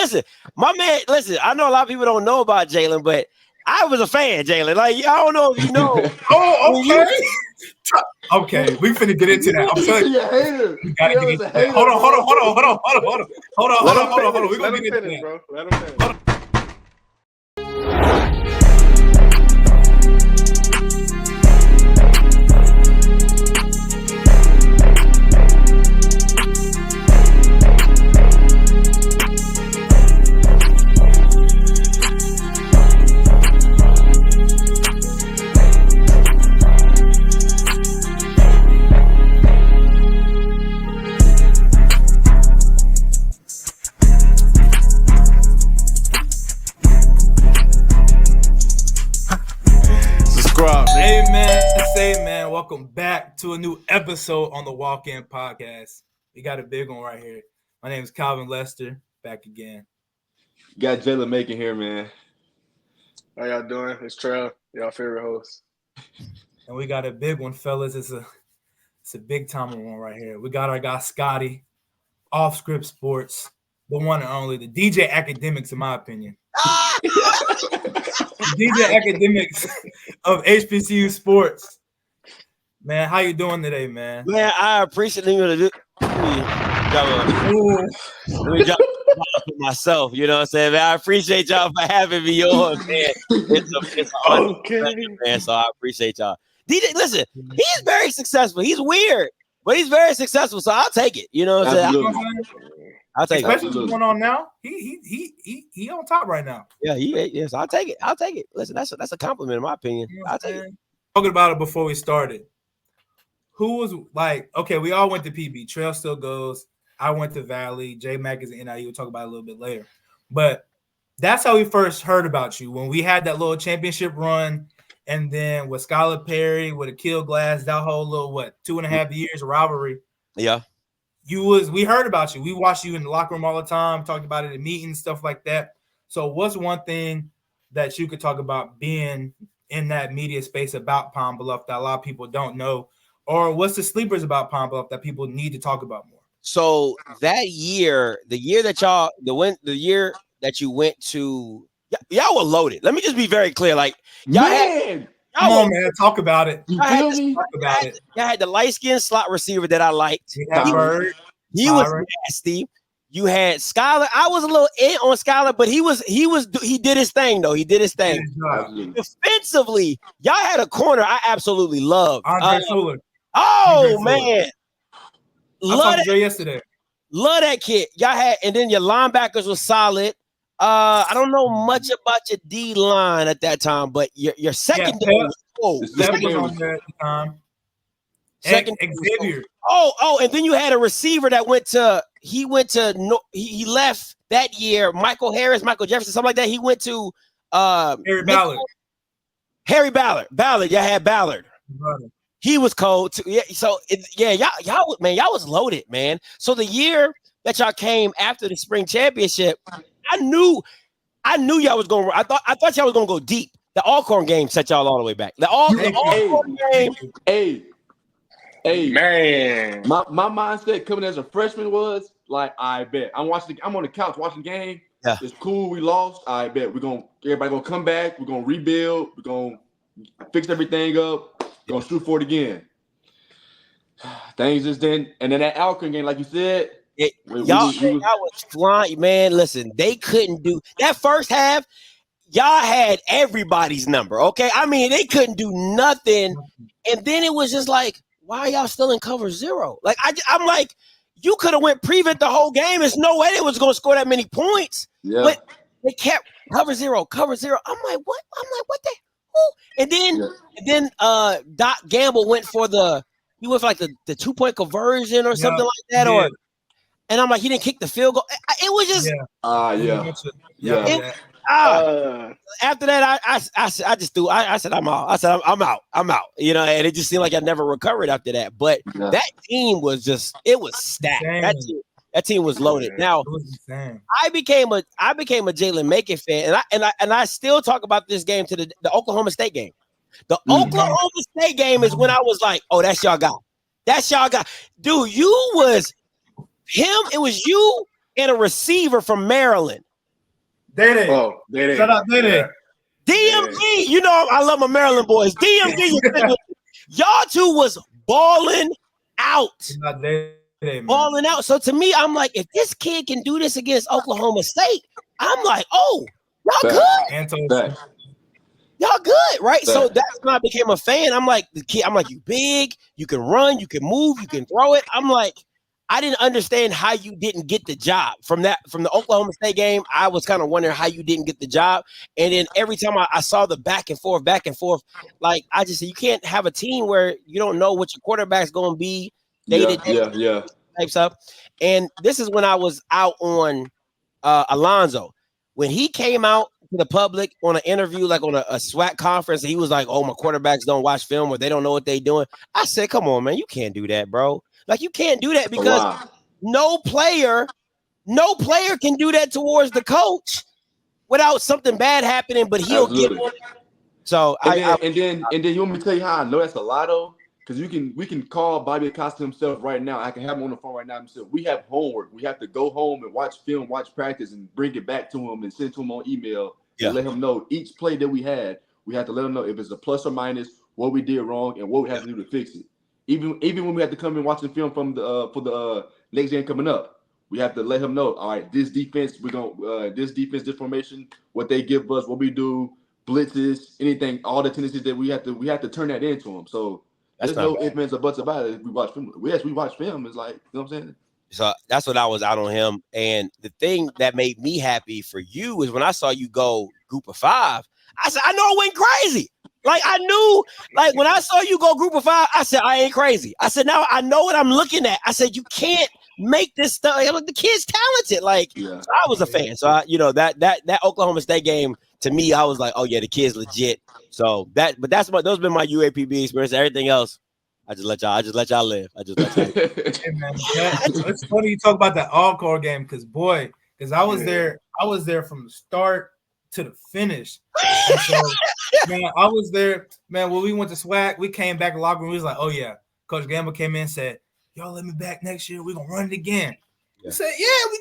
Listen, my man. Listen, I know a lot of people don't know about Jalen, but I was a fan, Jalen. Like, I don't know if you know. Oh, okay. Okay, we finna get into that. I'm telling you. We gotta get into that. Hold on. We're gonna get into that. Bro. Let him finish. Man, welcome back to a new episode on the Walk-In Podcast. We got a big one right here. My name is Calvin Lester, back again. You got Jalen making here, man. How y'all doing? It's Trail, y'all favorite host. And we got a big one, fellas. It's a big time one right here. We got our guy Scotty, Off Script Sports, the one and only, the DJ Akademics, in my opinion. DJ Akademics of HBCU Sports. Man, how you doing today, man? Man, I appreciate you. Let me drop myself. You know what I'm saying, man? I appreciate y'all for having me on, man. It's Okay, man. So I appreciate y'all. DJ, listen, he's very successful. He's weird, but he's very successful. So I'll take it. You know what I'm saying? I'll take it. Especially what's going on now. He on top right now. Yeah, yes. I'll take it. Listen, that's a compliment in my opinion. I'll take it. Talking about it before we started. Who was like, okay, we all went to PB. Trail still goes. I went to Valley. J Mac is in NIU. We'll talk about it a little bit later. But that's how we first heard about you. When we had that little championship run, and then with Skylar Perry, with a kill glass, that whole little 2.5 years of rivalry. Yeah. We heard about you. We watched you in the locker room all the time, talked about it in meetings, stuff like that. So what's one thing that you could talk about being in that media space about Pine Bluff that a lot of people don't know? Or what's the sleepers about Pine Bluff that people need to talk about more? So that year, the year that you went to, y'all were loaded. Let me just be very clear. Like, y'all man, come on, man, talk about it. Y'all had the light-skinned slot receiver that I liked. He was nasty. You had Skylar. I was a little in on Skylar, but he did his thing though. He did his thing. Defensively, y'all had a corner I absolutely loved. Andre Fuller. Oh man, love that yesterday. Love that kid. Y'all had, and then your linebackers were solid. I don't know much about your D line at that time, but your secondary was on there at the time. Second Xavier. And then you had a receiver that he left that year. Michael Jefferson, something like that. He went to Harry Ballard. Y'all had Ballard. He was cold too. Yeah. So y'all was loaded, man. So the year that y'all came after the spring championship, I knew y'all was going. I thought y'all was going to go deep. The Alcorn game set y'all all the way back. The Alcorn game. Hey, man. My mindset coming as a freshman was like, I bet I'm on the couch watching the game. Yeah. It's cool. We lost. I bet everybody gonna come back. We're gonna rebuild. We're gonna fix everything up. We're gonna shoot for it again. Things just didn't. And then that Alcorn game, like you said, y'all was flying, man. Listen, they couldn't do that first half. Y'all had everybody's number. Okay, I mean they couldn't do nothing, and then it was just like, why are y'all still in cover zero? Like I'm like, you could have went prevent the whole game. There's no way they was going to score that many points. Yeah. But they kept cover zero. I'm like, what? What the? Who? And then Doc Gamble went for the 2-point conversion or something like that. Yeah. And I'm like, he didn't kick the field goal. It was just after that, I just threw. I said I'm out. I said I'm out. You know, and it just seemed like I never recovered after that. But that team was it was stacked. That team was loaded. Now I became a Jalen Macon fan, and I still talk about this game to the Oklahoma State game. The Oklahoma State game is when I was like, oh, that's y'all guy. That's y'all guy. Dude, you was him. It was you and a receiver from Maryland. Day. Oh, Day. Shout out Day. DMG, you know I love my Maryland boys. DMG, y'all two was balling out. Balling out. So to me, I'm like, if this kid can do this against Oklahoma State, I'm like, oh, y'all good. Y'all good, right? So that's when I became a fan. I'm like, the kid, I'm like, you big, you can run, you can move, you can throw it. I'm like, I didn't understand how you didn't get the job from the Oklahoma State game. I was kind of wondering how you didn't get the job. And then every time I saw the back and forth, like I just said, you can't have a team where you don't know what your quarterback's going to be. Types up. And this is when I was out on Alonzo. When he came out to the public on an interview, like on a SWAC conference, and he was like, oh, my quarterbacks don't watch film or they don't know what they're doing. I said, come on, man, you can't do that, bro. Like, you can't do that because no player can do that towards the coach without something bad happening, but he'll get it. So and then you want me to tell you how I know that's a lotto? Because we can call Bobby Acosta himself right now. I can have him on the phone right now himself. We have homework. We have to go home and watch film, watch practice, and bring it back to him and send it to him on email and let him know each play that we had. We have to let him know if it's a plus or minus, what we did wrong, and what we have to do to fix it. Even when we have to come and watch the film from for the next game coming up, we have to let him know. All right, this defense, this formation, what they give us, what we do, blitzes, anything, all the tendencies that we have to turn that into him. So there's no ifs, ands, or buts about it. We watch film. Yes, we watch film. It's like, you know what I'm saying? So that's what I was out on him. And the thing that made me happy for you is when I saw you go group of 5, I said, I know I went crazy. Like, I knew, like, when I saw you go group of 5, I said, I ain't crazy. I said, now I know what I'm looking at. I said, you can't make this stuff. Like, the kid's talented. Like, so I was a fan. So, that Oklahoma State game, to me, I was like, oh, yeah, the kid's legit. So, those have been my UAPB experience. Everything else, I just let y'all live. Hey, man, it's funny you talk about that all-core game because I was there from the start to the finish. And so, man, I was there. Man, when we went to SWAC, we came back in the locker room. We was like, oh, yeah. Coach Gamble came in and said, y'all let me back next year. We're going to run it again. We said,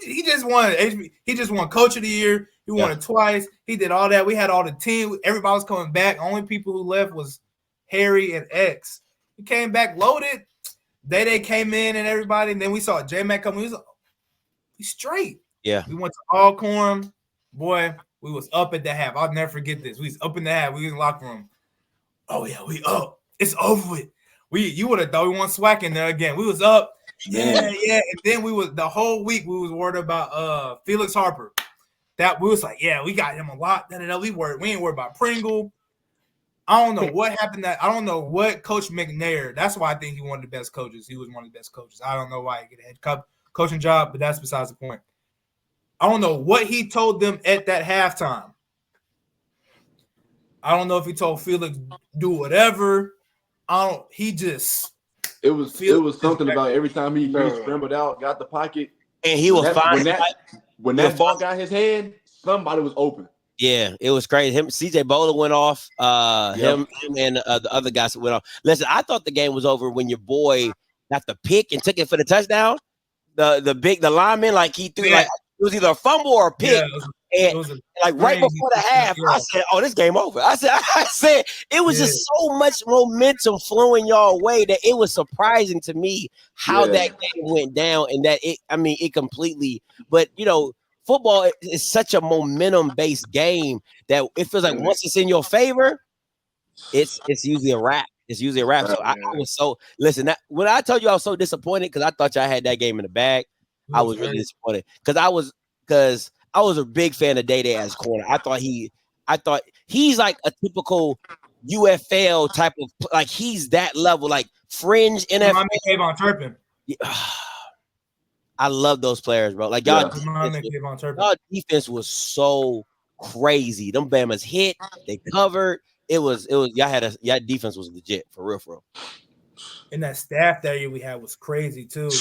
he just won He just won Coach of the Year. He won it twice. He did all that. We had all the team. Everybody was coming back. Only people who left was Harry and X. He came back loaded. They came in and everybody. And then we saw J-Mac come. He's straight. Yeah. We went to Alcorn. Boy, we was up at the half. I'll never forget this. We was up in the half. We was in the locker room. Oh, yeah, we up. It's over with. You would have thought we won SWAC in there again. We was up. Yeah. And then the whole week we was worried about Felix Harper. That we was like, yeah, we got him a lot. We ain't worried about Pringle. I don't know what happened. I don't know what Coach McNair. That's why I think he one of the best coaches. He was one of the best coaches. I don't know why he get a head coaching job, but that's besides the point. I don't know what he told them at that halftime. I don't know if he told Felix do whatever. It was something about every time he scrambled out, got the pocket, and he was fine. When that ball got his hand, somebody was open. Yeah, it was crazy. CJ Bowler went off. Him and the other guys went off. Listen, I thought the game was over when your boy got the pick and took it for the touchdown. The lineman, like he threw like it was either a fumble or a pick. Right before the half, I said, "Oh, this game over." I said, it was just so much momentum flowing y'all way that it was surprising to me how that game went down, and that it completely. But football is such a momentum-based game that it feels like once it's in your favor, it's usually a wrap. It's usually a wrap. So I was listen. When I told you I was so disappointed because I thought y'all had that game in the bag, I was really disappointed because I was a big fan of Day as corner. I thought he's like a typical UFL type of, like he's that level, like fringe NFL. Turpin. I love those players, bro. Like y'all defense was so crazy. Them Bamas hit, they covered. Y'all defense was legit for real. And that staff that year we had was crazy too.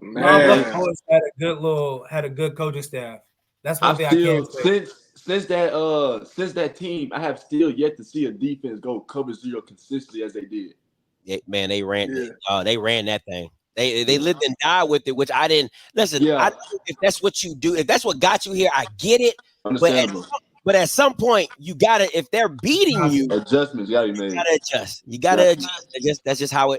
Man, always had a good coaching staff. That's one thing I can't say. Since that team, I have still yet to see a defense go cover zero consistently as they did. Yeah, man, they ran that thing. They lived and died with it, which I didn't listen. If that's what you do, if that's what got you here, I get it. But at some point, you gotta, if they're beating you, adjustments gotta be made. You gotta adjust. You gotta adjust. That's just how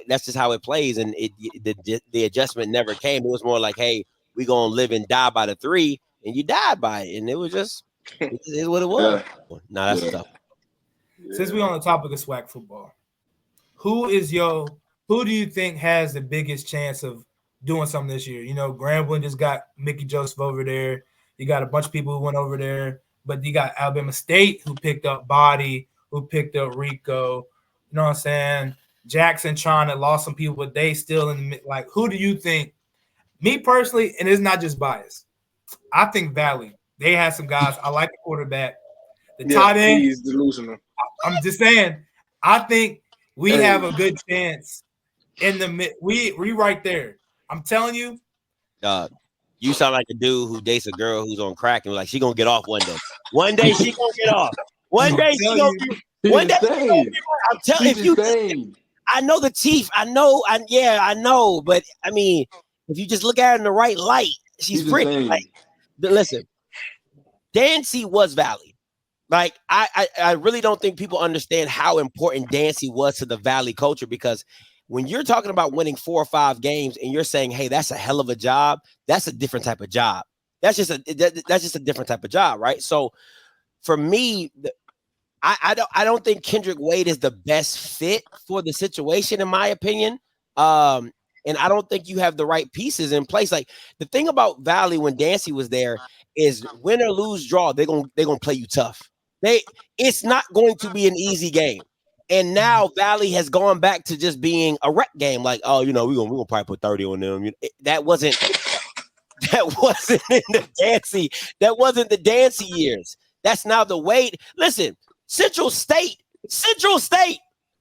it plays. And the adjustment never came. It was more like, hey, we gonna live and die by the 3, and you died by it. And it was just it is what it was. Yeah. No, that's tough. Since we're on the topic of SWAC football, who do you think has the biggest chance of doing something this year? You know, Grambling just got Mickey Joseph over there. You got a bunch of people who went over there, but you got Alabama State who picked up Body, who picked up Rico. You know what I'm saying? Jackson trying to lost some people, but they still in the like. Who do you think? Me personally, and it's not just bias. I think Valley. They had some guys. I like the quarterback. The tight end. He's delusional. I'm just saying. I think we have a good chance in the mid. We right there. I'm telling you. You sound like a dude who dates a girl who's on crack and like she gonna get off one day. One day she gonna get off. One day she gonna be. One day she gonna be. I'm telling you. I know the teeth. I know. I know. But I mean, if you just look at her in the right light, she's pretty. Like, listen, Dancy was Valley. Like I really don't think people understand how important Dancy was to the Valley culture, because when you're talking about winning 4 or 5 games and you're saying, hey, that's a hell of a job, that's a different type of job. That's just a different type of job, right? So for me, I don't think Kendrick Wade is the best fit for the situation, in my opinion. And I don't think you have the right pieces in place. Like, the thing about Valley when Dancy was there is win or lose, draw, they're gonna play you tough. It's not going to be an easy game. And now Valley has gone back to just being a rec game. Like, oh, you know, we're gonna probably put 30 on them. That wasn't in the Dancy. That wasn't the Dancy years. That's now the Wade. Listen, Central State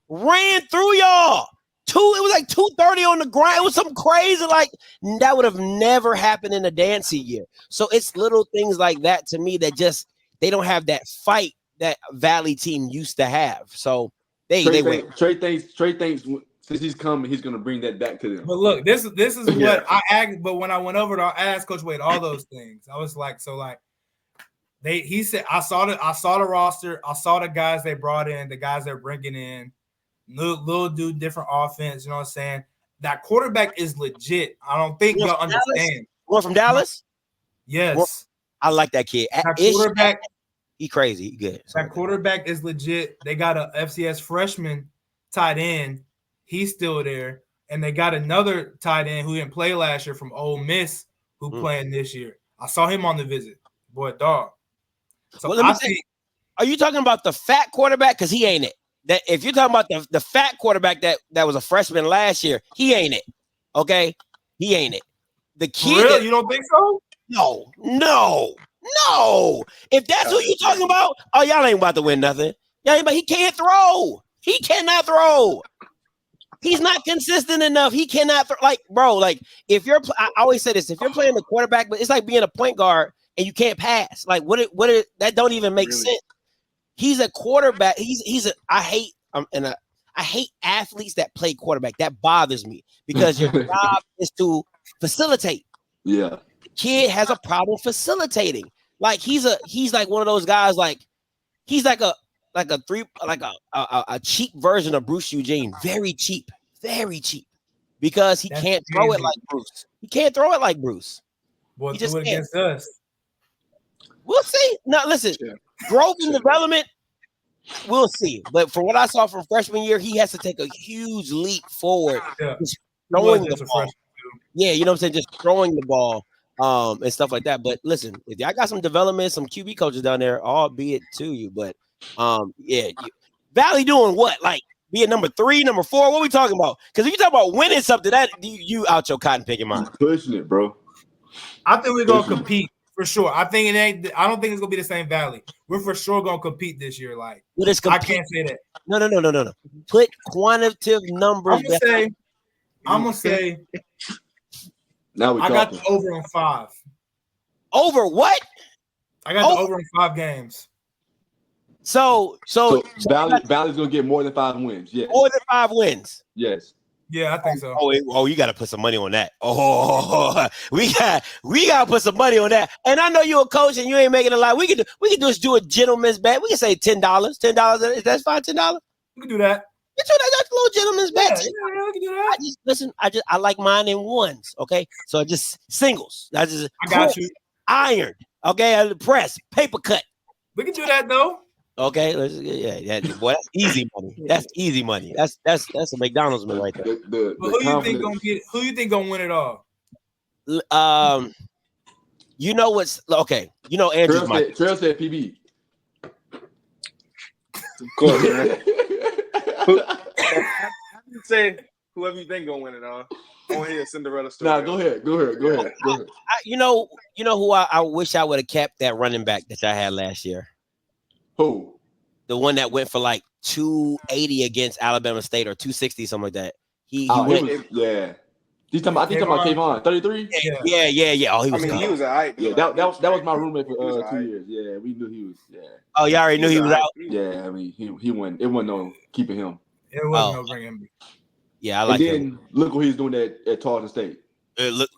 ran through y'all. It was like 230 on the ground. It was something crazy. Like, that would have never happened in a Dancy year. So it's little things like that to me that just, they don't have that fight that Valley team used to have. So they win. Trey thinks since he's coming, he's gonna bring that back to them. But look, this is what I asked. But when I went over to ask Coach Wade all those things, I was like, so like, he said, I saw the roster, I saw the guys they brought in, the guys they're bringing in, little dude, different offense. You know what I'm saying? That quarterback is legit. I don't think y'all understand. One from Dallas? Yes. I like that kid. That quarterback, he crazy. He good. That quarterback is legit. They got a FCS freshman tight end. He's still there. And they got another tight end who didn't play last year from Ole Miss who playing this year. I saw him on the visit. Boy, dog. So well, are you talking about the fat quarterback? Because he ain't it. That if you're talking about the fat quarterback that was a freshman last year, he ain't it. Okay? He ain't it. The kid. Really? You don't think so? No. If that's what you're talking about, oh, y'all ain't about to win nothing. He can't throw. He cannot throw. He's not consistent enough. He cannot throw. Like, bro, like, I always say this, if you're playing the quarterback, but it's like being a point guard and you can't pass. Like, that don't even make sense. He's a quarterback. I hate athletes that play quarterback. That bothers me because your job is to facilitate. Yeah. The kid has a problem facilitating. Like, he's like one of those guys, like he's like a cheap version of Bruce Eugene. Very cheap. Because he can't throw it like Bruce. He can't throw it like Bruce. Boy, do it against us. We'll see. Now, listen, growth and development, we'll see. But from what I saw from freshman year, he has to take a huge leap forward. Yeah. Just throwing the ball. Yeah, you know what I'm saying? Just throwing the ball and stuff like that. But listen, if y'all got some development, some QB coaches down there, albeit to you. But Valley doing what? Like, being number 3, number 4? What are we talking about? Because if you talk about winning something, that you out your cotton picking mind. Pushing it, bro. I think we're gonna compete for sure. I don't think it's gonna be the same Valley. We're for sure gonna compete this year. Like, I can't say that. No. Put quantitative numbers. I'm gonna say. Now I got the over on 5. Over what? I got the over on 5 games. So Valley's gonna get more than 5 wins. Yes. More than 5 wins. Yes. Yeah, I think so. Oh, you got to put some money on that. Oh, we got to put some money on that. And I know you're a coach and you ain't making a lot. We can just do a gentleman's bet. We can say $10. $10. That's fine. $10. We can do that. That's a little gentleman's bet. Yeah, we can do that. I like mine in ones. Okay, so just singles. I got you. Ironed. Okay, press, paper cut. We can do that though. Okay, boy, that's easy money. That's easy money. That's a McDonald's man right there. Who you think gonna win it all? You know what's okay. You know Andrew's Trail said PB. Of course, man. Say whoever you think gonna win it all. Go ahead, Cinderella story. Nah, go ahead. You know who I wish I would have kept that running back that I had last year. Who? The one that went for like 280 against Alabama State or 260, something like that. He went. Yeah. I think talking about Kayvon, 33. Yeah. Oh, he was. He was alright. Yeah, that was my roommate for 2 years. Yeah, we knew he was. Yeah. Oh, y'all already knew he was out. Yeah, I mean he went. It wasn't no keeping him. It wasn't no bringing him. Yeah, I like him. Look what he's doing at Tarleton State. Look,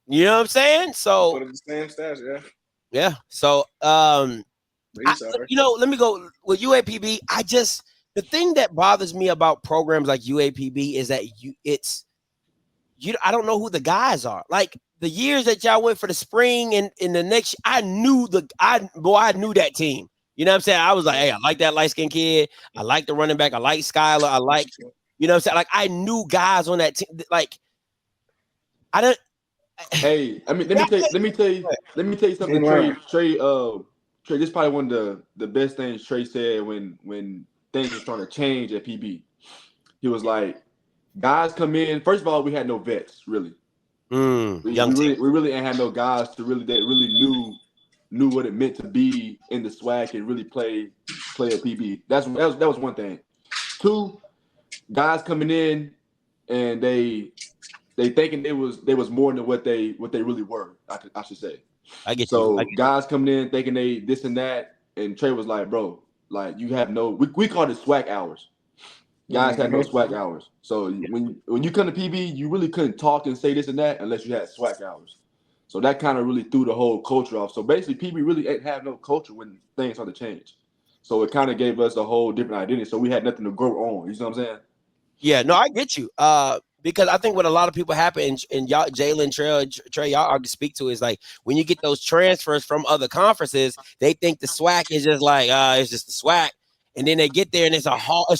you know what I'm saying? So the same stats, yeah. So let me go with UAPB. The thing that bothers me about programs like UAPB is that I don't know who the guys are. Like the years that y'all went for the spring and in the next, I knew that team. You know what I'm saying? I was like, hey, I like that light-skinned kid. I like the running back. I like Skylar. I like, you know what I'm saying? Like I knew guys on that team. Like I don't. Hey, I mean, let me tell you something. Trey, this is probably one of the best things Trey said when things were starting to change at PB. He was like, guys come in. First of all, we had no vets, really. We really ain't had no guys that really knew what it meant to be in the SWAC and really play at PB. That was one thing. Two, guys coming in and they thinking they was more than what they really were. I should say. I get so you. Guys coming in thinking they this and that, and Trey was like, bro, like you have no. We called it SWAC hours. Guys had no SWAC hours. So when you come to PB, you really couldn't talk and say this and that unless you had SWAC hours. So that kind of really threw the whole culture off. So basically, PB really ain't have no culture when things started to change. So it kind of gave us a whole different identity. So we had nothing to grow on. You know what I'm saying? Yeah, no, I get you. Because I think what a lot of people happen, and y'all, Jalen, Trey, y'all already speak to is like when you get those transfers from other conferences, they think the SWAC is just like it's just the SWAC, and then they get there and it's a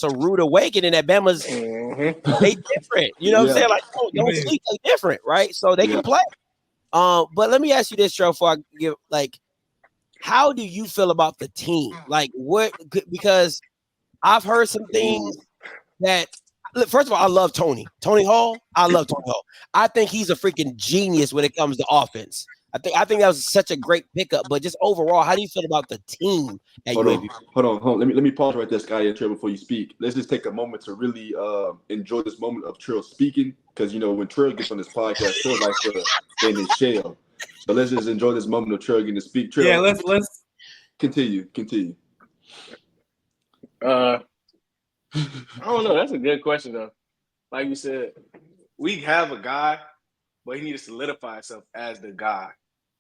rude awakening that Bama's they different. You know what I'm saying? Like don't sleep, they different, right? So they can play. But let me ask you this, Trey, before I give how do you feel about the team? Like what? Because I've heard some things that. First of all, I love Tony Hall. I love Tony Hall. I think he's a freaking genius when it comes to offense. I think that was such a great pickup. But just overall, how do you feel about the team at UAPB? Hold on. Let me pause right there, Scotty and Trill, before you speak. Let's just take a moment to really enjoy this moment of Trill speaking, because when Trill gets on this podcast, Trill likes to stay in his shell. So let's just enjoy this moment of Trill getting to speak. Trill, yeah, let's continue. I don't know. That's a good question, though. Like you said, we have a guy, but he needs to solidify himself as the guy.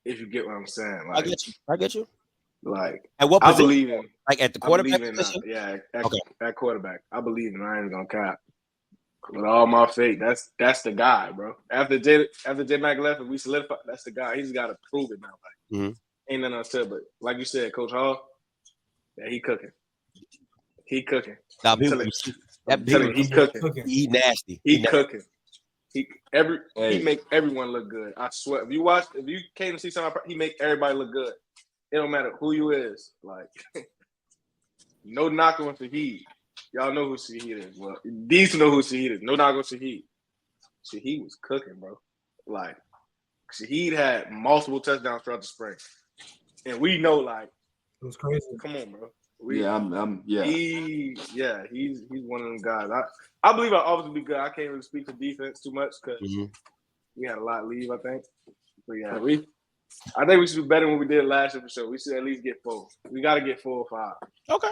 If you get what I'm saying, like, I get you. Like, at what position? I believe in, like at the quarterback position. At quarterback, I believe in. I ain't gonna cap with all my faith. That's the guy, bro. After J Mac left and we solidified, that's the guy. He's got to prove it now. Like, ain't nothing else to it. But like you said, Coach Hall, he cooking. He cooking. Nah, he cooking. He nasty. He cooking. He make everyone look good. I swear. If you came to see something, he make everybody look good. It don't matter who you is. Like, no knocking on Shaheed. Y'all know who Shaheed is. Well, these know who Shaheed is. No knocking on Shaheed. Shaheed was cooking, bro. Like, Shaheed had multiple touchdowns throughout the spring, and we know, like, it was crazy. Come on, bro. He's one of them guys. I believe our offense will be good. I can't really speak to defense too much because we had a lot leave, I think. But yeah, I think we should do better than we did last year for sure. We should at least get 4. We got to get 4 or 5. Okay.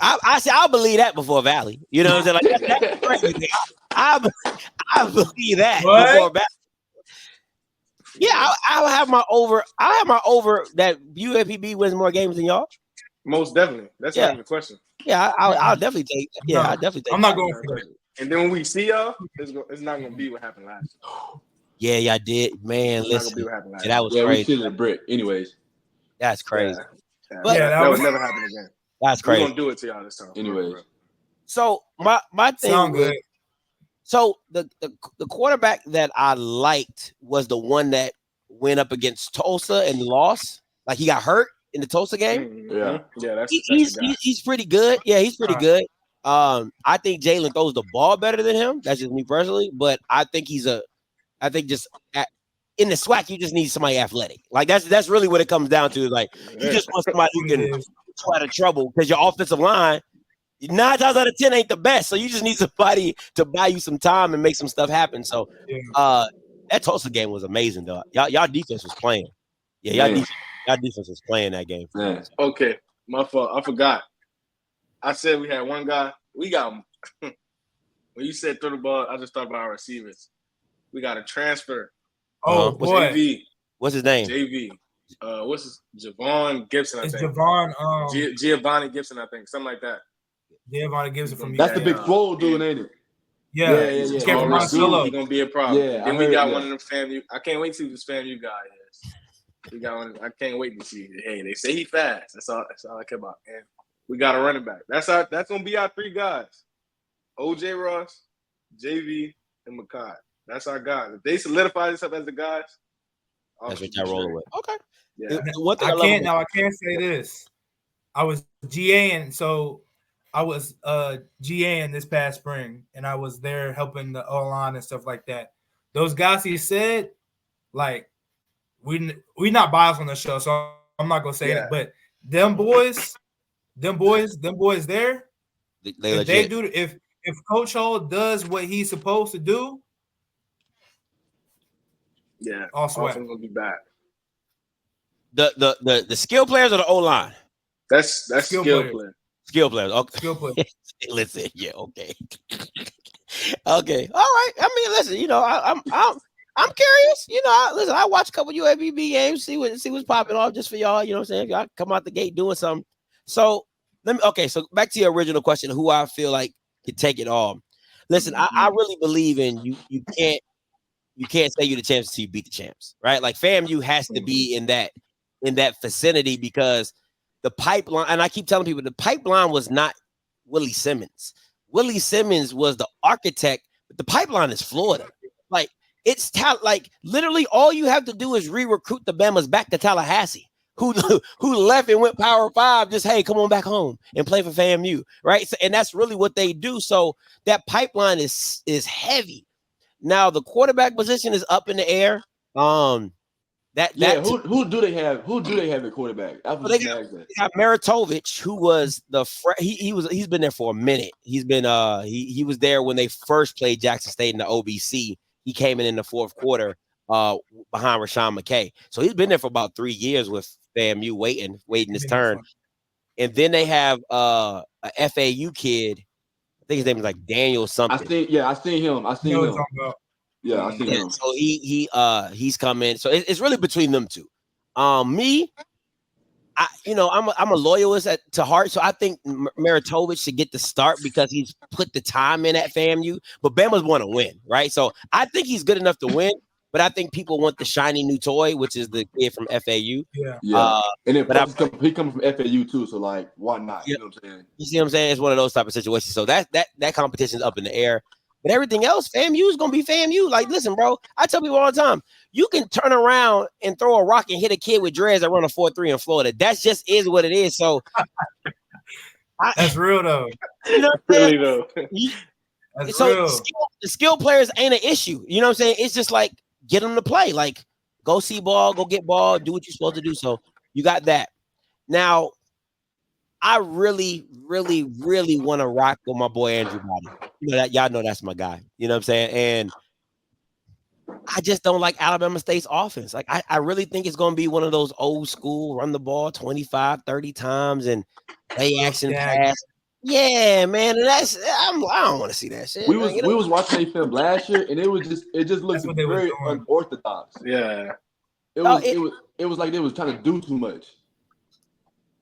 I say I'll believe that before Valley. You know what I'm saying? Like that's crazy. I believe that before Valley. Yeah, I'll have my over. I have my over that UAPB wins more games than y'all. Most definitely. That's not the question. Yeah, I'll definitely take. Yeah, I'll definitely take. I'm not going for that. And then when we see y'all, it's not gonna be what happened last Yeah, year. y'all did, man. Listen, it's not gonna be what happened last year. that was crazy. We shit in the brick. Anyways, that's crazy. But that would never happen again. That's crazy. We're gonna do it to y'all this time. Anyways, so my thing. Sound good. So the quarterback that I liked was the one that went up against Tulsa and lost. Like he got hurt in the Tulsa game. Yeah, he's pretty good. Yeah, he's pretty good. I think Jalen throws the ball better than him. That's just me personally, but I think in the SWAC you just need somebody athletic. Like that's really what it comes down to. Like you just want somebody who can try to trouble because your offensive line 9 times out of 10 ain't the best. So you just need somebody to buy you some time and make some stuff happen. So that Tulsa game was amazing, though. Y'all defense was playing. Yeah, y'all defense was playing that game. Okay, my fault. I forgot. I said we had one guy. We got when you said throw the ball, I just thought about our receivers. We got a transfer. Oh boy, JV. What's his name? JV. What's his Javon Gibson? I think. Giovanni Gibson. I think something like that. Giovanni Gibson from that's the big swole dude, ain't it? Yeah. He's gonna be a problem. Yeah, then we got one of them FAMU. I can't wait to see who this FAMU guy is. We got one. I can't wait to see. Hey, they say he fast. That's all I care about. And we got a running back. That's gonna be our 3 guys. OJ Ross, JV, and Makai. That's our guys. If they solidify this up as the guys, that's what y'all rolling with. Okay. Yeah. I can't say this. I was GAing, so I was GAing this past spring, and I was there helping the O-line and stuff like that. Those guys he said, like, we not biased on the show, so I'm not gonna say it, but them boys there, if Coach Hall does what he's supposed to do, also gonna be back. The skill players or the O-line? That's skill players. Skill players. Okay. Skill players. Listen, okay. Okay. All right. I mean, listen, I'm curious. Listen, I watch a couple UAPB games, see what's popping off just for y'all. You know what I'm saying? If y'all come out the gate doing something. So so back to your original question, who I feel like could take it all. Listen, I really believe in you can't say you're the champs until you beat the champs, right? Like FAMU has to be in that vicinity because the pipeline, and I keep telling people the pipeline was not Willie Simmons. Willie Simmons was the architect, but the pipeline is Florida. Like it's like literally all you have to do is re-recruit the Bamas back to Tallahassee, who left and went Power 5. Just hey, come on back home and play for FAMU, right? So, and that's really what they do. So that pipeline is heavy. Now the quarterback position is up in the air. Who do they have? Who do they have at quarterback? They got Maritovich, who was he's been there for a minute. He's been he was there when they first played Jackson State in the OBC. He came in the fourth quarter behind Rashawn McKay. So he's been there for about 3 years with FAMU waiting his turn. And then they have a FAU kid. I think his name is like Daniel something. I seen him. Yeah, I see him. So he's coming. So it's really between them two. I'm a loyalist to heart, so I think Maritovich should get the start because he's put the time in at FAMU. But Bama's want to win, right? So I think he's good enough to win. But I think people want the shiny new toy, which is the kid from FAU. Yeah. And then he comes from FAU too, so like, why not? You know what I'm saying? You see what I'm saying? It's one of those type of situations. So that competition's up in the air. But everything else, FAMU is gonna be FAMU. Like, listen, bro, I tell people all the time, you can turn around and throw a rock and hit a kid with dreads that run a 4.3 in Florida. That just is what it is. So that's real though. You know what I'm saying? That's so real. The skill players ain't an issue. You know what I'm saying? It's just like get them to play. Like, go see ball, go get ball, do what you're supposed to do. So you got that. Now, I really, really, really want to rock with my boy Andrew Body. Y'all know that's my guy. You know what I'm saying? And I just don't like Alabama State's offense. Like, I really think it's going to be one of those old school run the ball 25, 30 times. And play action pass. Yeah, man. And I don't want to see that shit. We was watching a film last year, and it just looked very unorthodox. Yeah. It was like they was trying to do too much.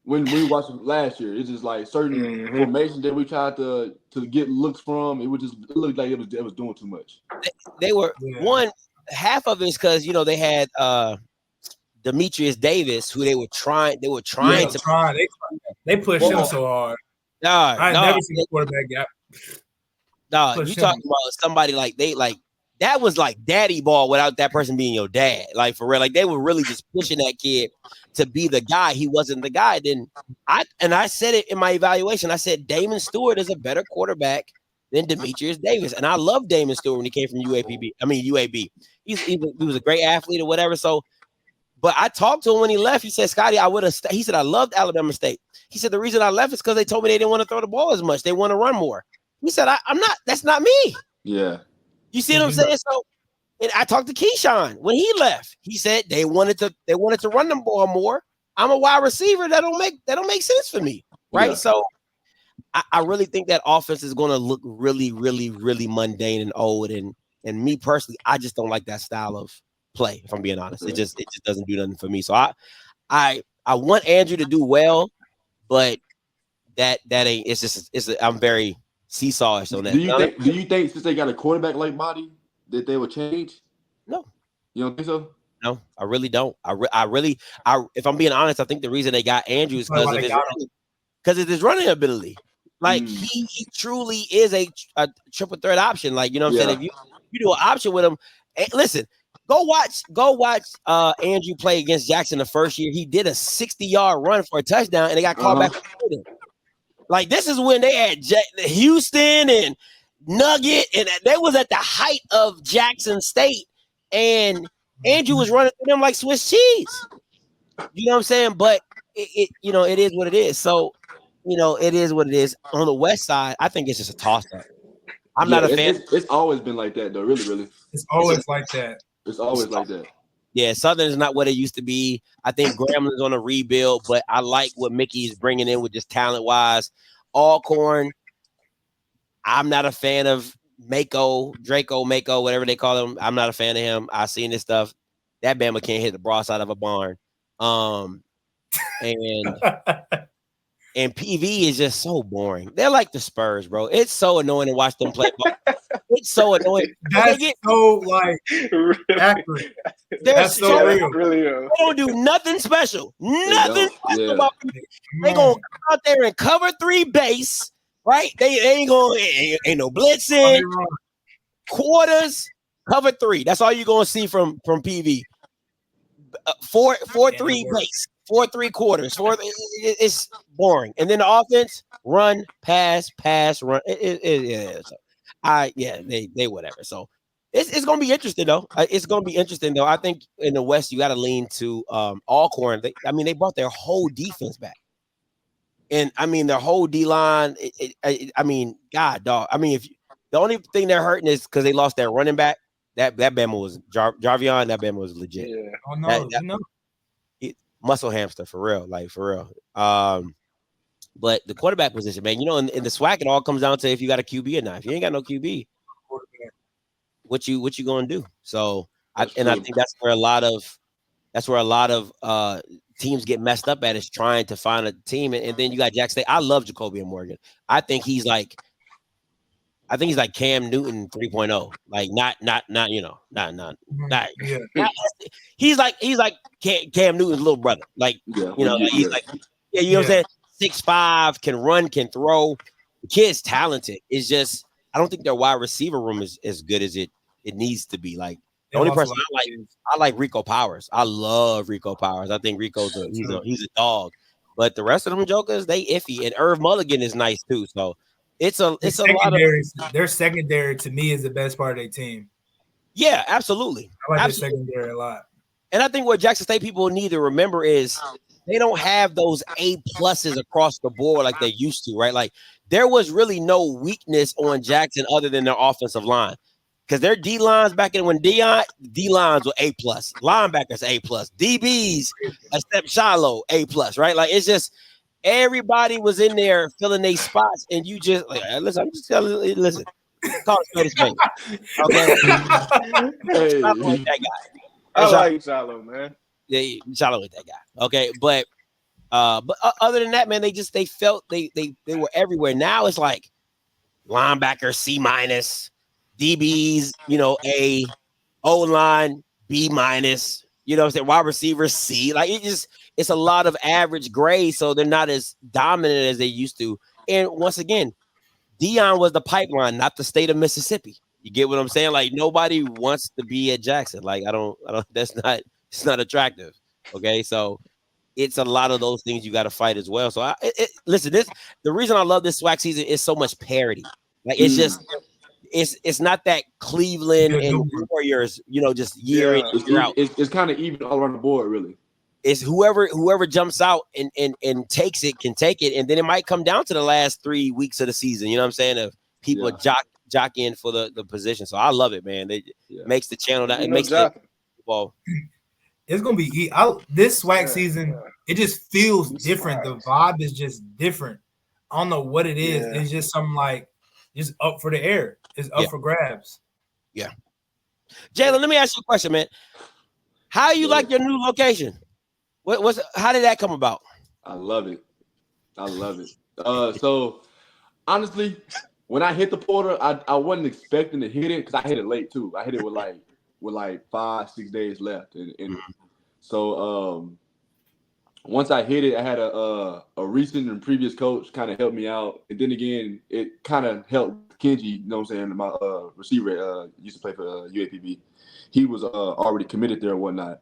When we watched it last year, it's just like certain formations that we tried to get looks from. It looked like it was doing too much. They were half of it is because they had Demetrius Davis, who they were trying to. They pushed him so hard. I never seen a quarterback gap. You talking about somebody that was like daddy ball without that person being your dad. Like for real. Like they were really just pushing that kid to be the guy. He wasn't the guy. Then I said it in my evaluation. I said Damon Stewart is a better quarterback than Demetrius Davis. And I love Damon Stewart when he came from UAB. He was a great athlete or whatever. So, but I talked to him when he left. He said, Scotty, he said, I loved Alabama State. He said, the reason I left is because they told me they didn't want to throw the ball as much. They want to run more. He said, that's not me. Yeah. You see what I'm saying? So, and I talked to Keyshawn when he left. He said they wanted to run the ball more. I'm a wide receiver. That don't make sense for me, right? Yeah. So, I really think that offense is going to look really, really, really mundane and old. And me personally, I just don't like that style of play. If I'm being honest, it just doesn't do nothing for me. So I want Andrew to do well, but that ain't. I'm very seesawish on that. Do you think since they got a quarterback like Marty that they would change? No. You don't think so? No, I really don't. I really, if I'm being honest, I think the reason they got Andrew is because of his running ability. Like he truly is a triple threat option. Like, you know what I'm saying? If you do an option with him, listen, go watch Andrew play against Jackson the first year. He did a 60-yard run for a touchdown and they got called back. Like, this is when they had Houston and Nugget, and they was at the height of Jackson State, and Andrew was running through them like Swiss cheese. You know what I'm saying? But it is what it is. So, it is what it is. On the West Side, I think it's just a toss-up. I'm not a fan. It's always been like that, though. Really, really. It's always like that. It's always like that. Yeah, Southern is not what it used to be. I think Gramblin's on a rebuild, but I like what Mickey is bringing in with just talent-wise. Alcorn, I'm not a fan of Draco, whatever they call him. I'm not a fan of him. I've seen this stuff. That Bama can't hit the broadside of a barn. And PV is just so boring. They're like the Spurs, bro. It's so annoying to watch them play ball. It's so annoying. That's so accurate. That's so real. Really, they don't do nothing special. Nothing special about PV. They gonna come out there and cover 3 base, right? They ain't no blitzing. Quarters, cover 3. That's all you're gonna see from PV. 4-3 base. 4 3/4. It's boring. And then the offense, run, pass, run. They whatever. So it's gonna be interesting though. I think in the West you got to lean to Alcorn. They brought their whole defense back, and their whole D line. God, dog. If the only thing they're hurting is because they lost their running back. That Bama was Jarvion. That Bama was legit. Yeah. Oh no. Muscle hamster for real. But the quarterback position, man, in the SWAC, it all comes down to if you got a QB or not. If you ain't got no QB, what you gonna do? So I think that's where a lot of teams get messed up at, is trying to find a team. And then you got Jack State. I love Jacobian Morgan. I think he's like Cam Newton 3.0. Like not. He's like Cam Newton's little brother. Like, he's like, you know what I'm saying? 6'5", can run, can throw. The kid's talented. It's just I don't think their wide receiver room is as good as it needs to be. Like, the only person I like Rico Powers. I love Rico Powers. I think Rico's he's a dog. But the rest of them jokers, they iffy. And Irv Mulligan is nice too. So it's a lot of their secondary to me is the best part of their team. Yeah, absolutely. I like their secondary a lot. And I think what Jackson State people need to remember is they don't have those A+ across the board like they used to, right? Like, there was really no weakness on Jackson other than their offensive line. Because their D-lines back in when D-lines were A+, linebackers A+, DBs, except Shiloh, A+, right? Like, it's just Everybody was in there filling their spots, and you just like, listen. I'm just telling you, listen. Call it a spade. Okay. Hey, I like that guy. I like Shiloh, man. Yeah, Shiloh with that guy. Okay, but other than that, man, they felt they were everywhere. Now it's like linebacker C-, DBs, A, O line B-. You know what I'm saying? Wide receiver C. Like it's a lot of average grades, so they're not as dominant as they used to. And once again, Dion was the pipeline, not the state of Mississippi. You get what I'm saying? Like nobody wants to be at Jackson. Like I don't. It's not attractive. Okay, so it's a lot of those things you got to fight as well. So listen, the reason I love this SWAC season is so much parity. Like it's just it's not that Cleveland and Warriors, just year in year out. It's kind of even all around the board, really. It's whoever jumps out and takes it can take it, and then it might come down to the last 3 weeks of the season. You know what I'm saying? If people jock in for the position, so I love it, man. It makes the channel that it makes the ball. It's gonna be this SWAC season. It just feels different. The vibe is just different. I don't know what it is. Yeah. It's just something like just up for the air. It's up for grabs. Yeah. Jalen, let me ask you a question, man. How you like your new location? How did that come about? I love it. So honestly, when I hit the portal, I wasn't expecting to hit it because I hit it late too. I hit it with like 5-6 days left, and so once I hit it, I had a recent and previous coach kind of help me out, and then again, it kind of helped Kenji. You know what I'm saying? My receiver used to play for UAPB. He was already committed there and whatnot.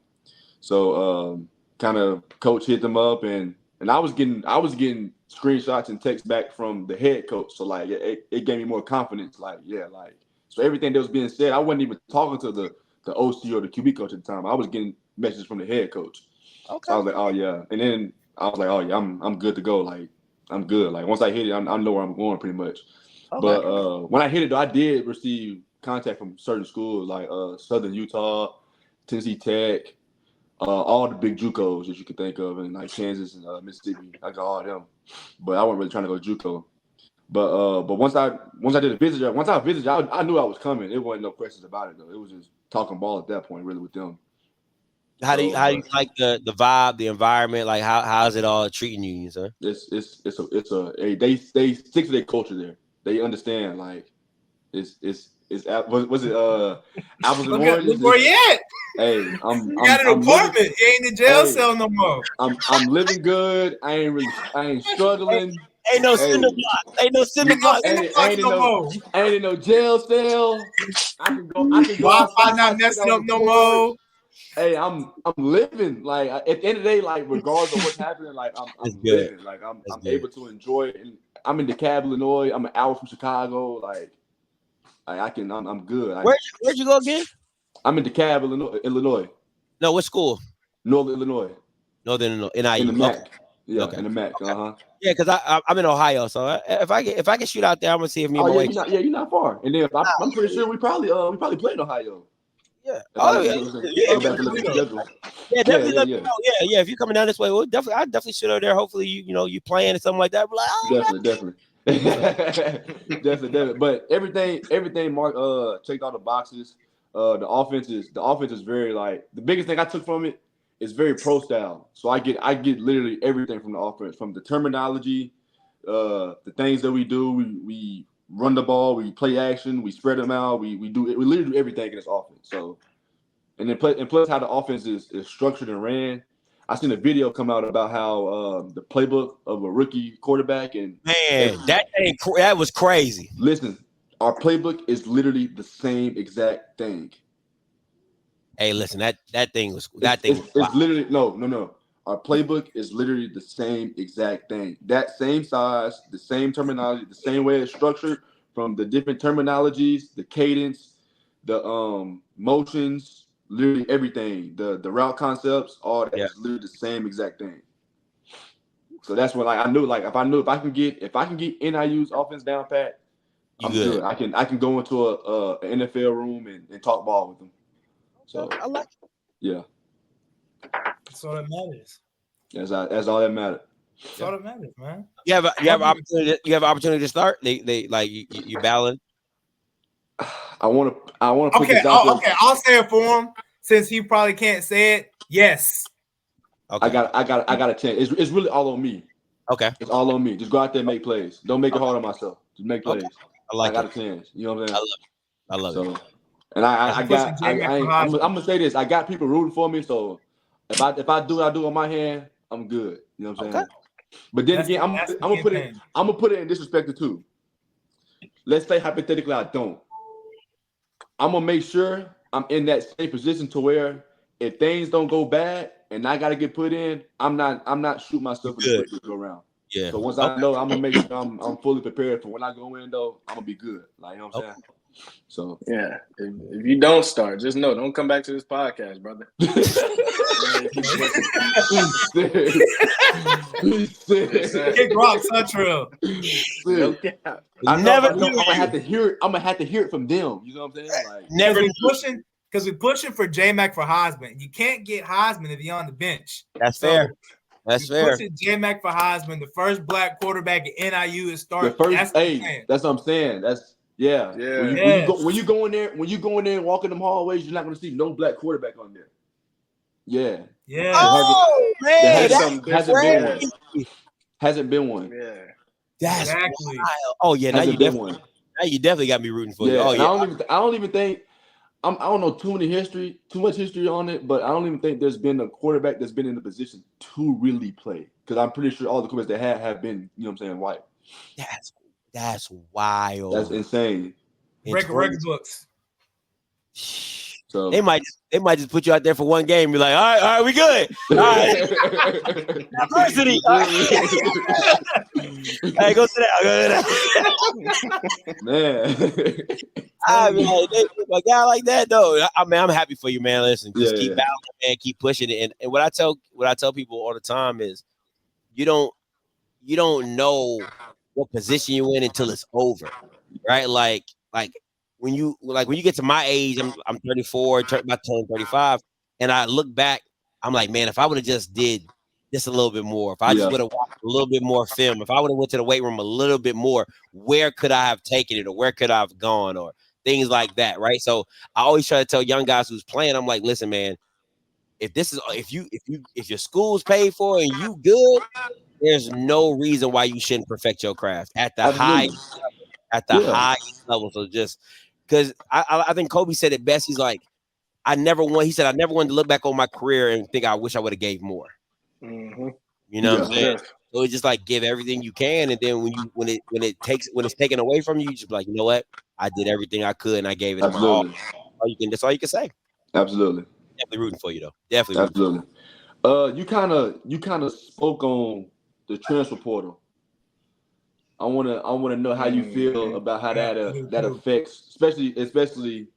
So kind of coach hit them up, and I was getting screenshots and texts back from the head coach. So like it gave me more confidence. So everything that was being said, I wasn't even talking to the OC or the QB coach at the time. I was getting messages from the head coach. Okay. So I was like, oh yeah, and then I was like, oh yeah, I'm good to go. Like I'm good. Like once I hit it, I know where I'm going pretty much. Okay. But when I hit it, though, I did receive contact from certain schools like Southern Utah, Tennessee Tech, all the big JUCOs that you could think of, and like Kansas and Mississippi. I got all of them, but I wasn't really trying to go JUCO. But once I did a visit, I knew I was coming. It wasn't no questions about it though. It was just talking ball at that point, really, with them. How do you like the vibe, the environment? Like how's it all treating you, sir? They stick to their culture there. They understand like was it apples and oranges? Where you at? Hey, you got an apartment. You ain't in jail cell no more. I'm living good. I ain't struggling. Ain't no cinder block. Ain't no cinder block. Ain't in no jail cell. I can go. Wi-Fi not messing up no more. Hey, I'm living. Like at the end of the day, like regardless of what's happening, like I'm living. Like I'm able to enjoy it. And I'm in DeKalb, Illinois. I'm an hour from Chicago. Like I can. I'm good. Where'd you go again? I'm in DeKalb, Illinois. No, what school? Northern Illinois. Northern Illinois. In the MAC. Okay. Yeah, okay. In the MAC. Okay. Yeah, because I'm in Ohio, so if I can shoot out there, I'm gonna see if me and my wife. You're not far. And then I'm pretty sure we probably play in Ohio. Yeah. Definitely. Yeah. If you're coming down this way, I'd definitely shoot over there. Hopefully, you playing or something like that. Like, definitely. But everything Mark checked all the boxes. The offense is very the biggest thing I took from it is very pro style. So I get literally everything from the offense, from the terminology, the things that we do. We run the ball, we play action, we spread them out, we literally do everything in this offense. So, and plus how the offense is structured and ran. I seen a video come out about how the playbook of a rookie quarterback and that was crazy. Listen, our playbook is literally the same exact thing. Hey, listen, that thing was It's literally no. Our playbook is literally the same exact thing. That same size, the same terminology, the same way it's structured, from the different terminologies, the cadence, the motions, literally everything, the route concepts, all that is literally the same exact thing. So that's when I knew if I can get NIU's offense down pat, I'm good. I can go into an NFL room and talk ball with them. So I like it. Yeah. That's all that matters. That's all that matters. That's all that matters, man. You have opportunity to start. They like you balance. I want to put Okay, this out there. okay, I'll say it for him since he probably can't say it. Yes. Okay. I got a chance. It's really all on me. Okay. It's all on me. Just go out there and make plays. Don't make it hard on myself. Just make plays. Okay. I got a chance. You know what I'm saying? I love it. And I'm gonna say this. I got people rooting for me. So if I do what I do on my hand, I'm good. You know what I'm saying? But then again, I'm gonna put it in disrespect too. Let's say hypothetically I don't. I'm gonna make sure I'm in that same position to where if things don't go bad and I gotta get put in, I'm not shooting myself in the foot to go around. Yeah. So once I know, I'm gonna make sure I'm fully prepared for when I go in though, I'm gonna be good. Like, you know what I'm saying? So yeah, if you don't start, just know, don't come back to this podcast, brother. Kick rock, Central. I'm gonna have to hear it. I'm gonna have to hear it from them. You know what I'm saying? Like, never pushing because we're pushing for J-Mac for Heisman. You can't get Heisman if you're on the bench. That's fair. That's fair. Pushing J-Mac for Heisman, the first black quarterback at NIU is starting. That's what I'm saying. That's yeah. When you go in there and walk in them hallways, you're not gonna see no black quarterback on there. Yeah. Yeah. Oh man, hasn't been one. Yeah. That's exactly. wild. Oh yeah, now you definitely got me rooting for you. Oh yeah. I don't even think I don't know too much history on it, but I don't even think there's been a quarterback that's been in the position to really play. Because I'm pretty sure all the quarterbacks that have been, you know what I'm saying, white. That's wild. That's insane. Record books. So they might just put you out there for one game and be like, all right, we good. All right. Diversity. All right. Hey, go sit down. Man. I mean, a guy like that, though. I'm happy for you, man. Listen, just keep battling, man. Keep pushing it. And what I tell people all the time is, you don't know what position you're in until it's over, right? Like when you get to my age, I'm 34, about to turn 35, and I look back, I'm like, man, if I would have just did just a little bit more, if I just would have watched a little bit more film, if I would have went to the weight room a little bit more, where could I have taken it, or where could I have gone, or things like that, right? So I always try to tell young guys who's playing, I'm like, listen, man, if your school's paid for and you good, there's no reason why you shouldn't perfect your craft at the highest level. So just because I think Kobe said it best. He's like, I never wanted to look back on my career and think I wish I would have gave more. Mm-hmm. You know what I'm saying? So it's just like give everything you can, and then when it's taken away from you, you just be like, you know what? I did everything I could and I gave it my all. That's all you can say. Absolutely. Definitely rooting for you though. Definitely. Absolutely. You kind of spoke on the transfer portal. I wanna know how you feel about how that affects, especially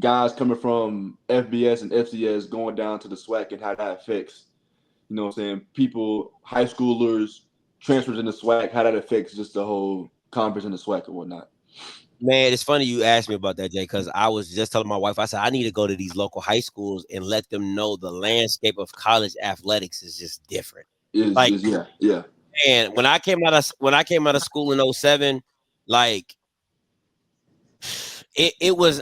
guys coming from FBS and FCS going down to the SWAC, and how that affects, you know what I'm saying, people, high schoolers, transfers in the SWAC, how that affects just the whole conference in the SWAC and whatnot. Man, it's funny you asked me about that, Jay, because I was just telling my wife, I said, I need to go to these local high schools and let them know the landscape of college athletics is just different. Yeah. And when I came out of school in 2007, like it was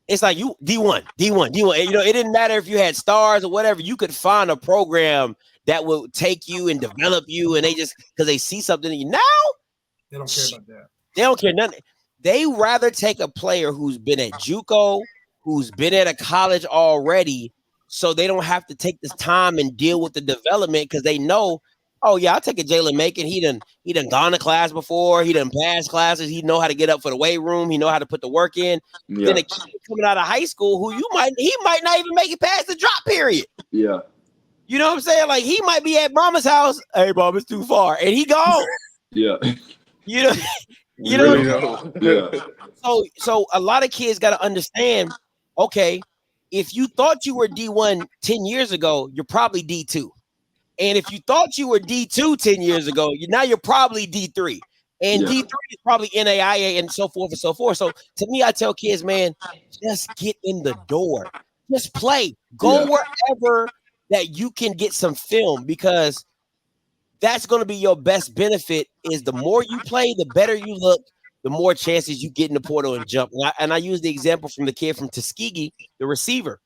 it's like you D1. You know, it didn't matter if you had stars or whatever. You could find a program that will take you and develop you, and they just because they see something in you. Now they don't care about that. They don't care nothing. They rather take a player who's been at JUCO, who's been at a college already, so they don't have to take this time and deal with the development, because they know, oh yeah, I'll take a Jalen Macon. He done gone to class before. He done passed classes. He know how to get up for the weight room. He know how to put the work in. Yeah. Then a kid coming out of high school who he might not even make it past the drop period. Yeah. You know what I'm saying? Like he might be at mama's house. Hey, mom, it's too far, and he gone. Yeah. You know. You know, yeah. So a lot of kids got to understand, okay, if you thought you were D1 10 years ago, you're probably D2. And if you thought you were D2 10 years ago, now you're probably D3. And D3 is probably NAIA and so forth and so forth. So to me, I tell kids, man, just get in the door. Just play. Go wherever that you can get some film, because that's going to be your best benefit. Is the more you play, the better you look, the more chances you get in the portal and jump. And I use the example from the kid from Tuskegee, the receiver.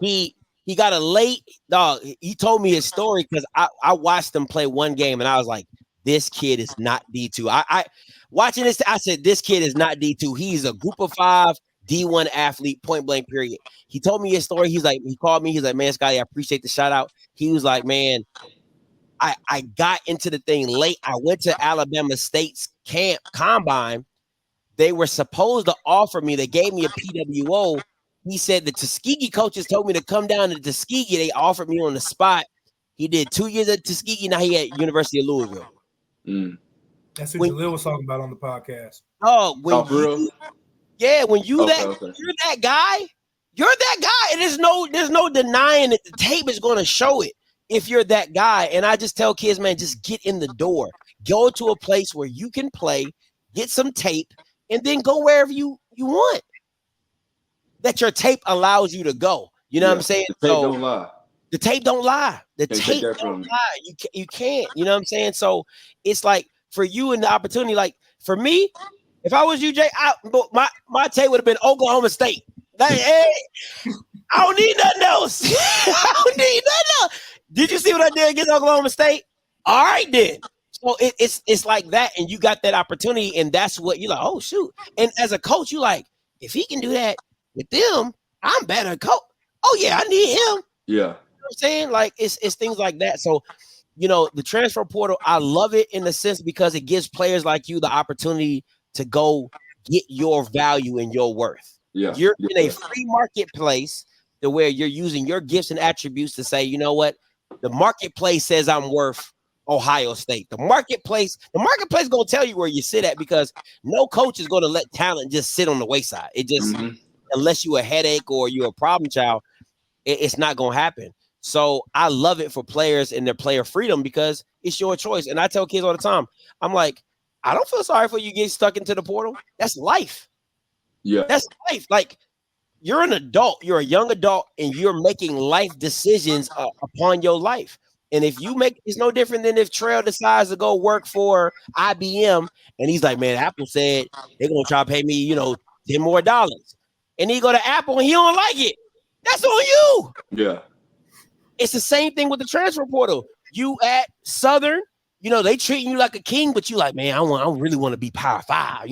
He got a late dog. He told me his story because I watched him play one game and I was like, this kid is not D2. I watching this, I said, this kid is not D2. He's a group of 5 D1 athlete, point blank, period. He told me his story. He's like, he called me. He's like, man, Scotty, I appreciate the shout out. He was like, man, I got into the thing late. I went to Alabama State's camp combine. They were supposed to offer me, they gave me a PWO. He said the Tuskegee coaches told me to come down to Tuskegee. They offered me on the spot. He did 2 years at Tuskegee. Now he at University of Louisville. That's what Jalil was talking about on the podcast. Oh, when you're that guy, and there's no denying that the tape is going to show it if you're that guy. And I just tell kids, man, just get in the door, go to a place where you can play, get some tape, and then go wherever you want. That your tape allows you to go. You know what I'm saying? The tape don't lie. The tape don't lie. The tape don't lie. You can't. You know what I'm saying? So it's like for you and the opportunity, like for me, if I was you, Jay, my tape would have been Oklahoma State. Like, hey, I don't need nothing else. I don't need nothing else. Did you see what I did against Oklahoma State? All right, then. So it's like that, and you got that opportunity, and that's what you're like, oh, shoot. And as a coach, you like, if he can do that with them, I'm better coach. Oh, yeah, I need him. Yeah. You know what I'm saying? Like, it's things like that. So, you know, the transfer portal, I love it in the sense because it gives players like you the opportunity to go get your value and your worth. Yeah. You're in a free marketplace to where you're using your gifts and attributes to say, you know what? The marketplace says I'm worth Ohio State. The marketplace going to tell you where you sit at because no coach is going to let talent just sit on the wayside. It just, unless you're a headache or you're a problem child, it's not going to happen. So I love it for players and their player freedom because it's your choice. And I tell kids all the time, I'm like, I don't feel sorry for you getting stuck into the portal. That's life. Yeah. That's life. Like, you're an adult, you're a young adult, and you're making life decisions upon your life. And if you make, it's no different than if Trail decides to go work for IBM and he's like, man, Apple said they're going to try to pay me, $10 more. And he go to Apple and he don't like it. That's on you. Yeah. It's the same thing with the transfer portal. You at Southern, they treating you like a king, but you like, man, I really want to be Power 5.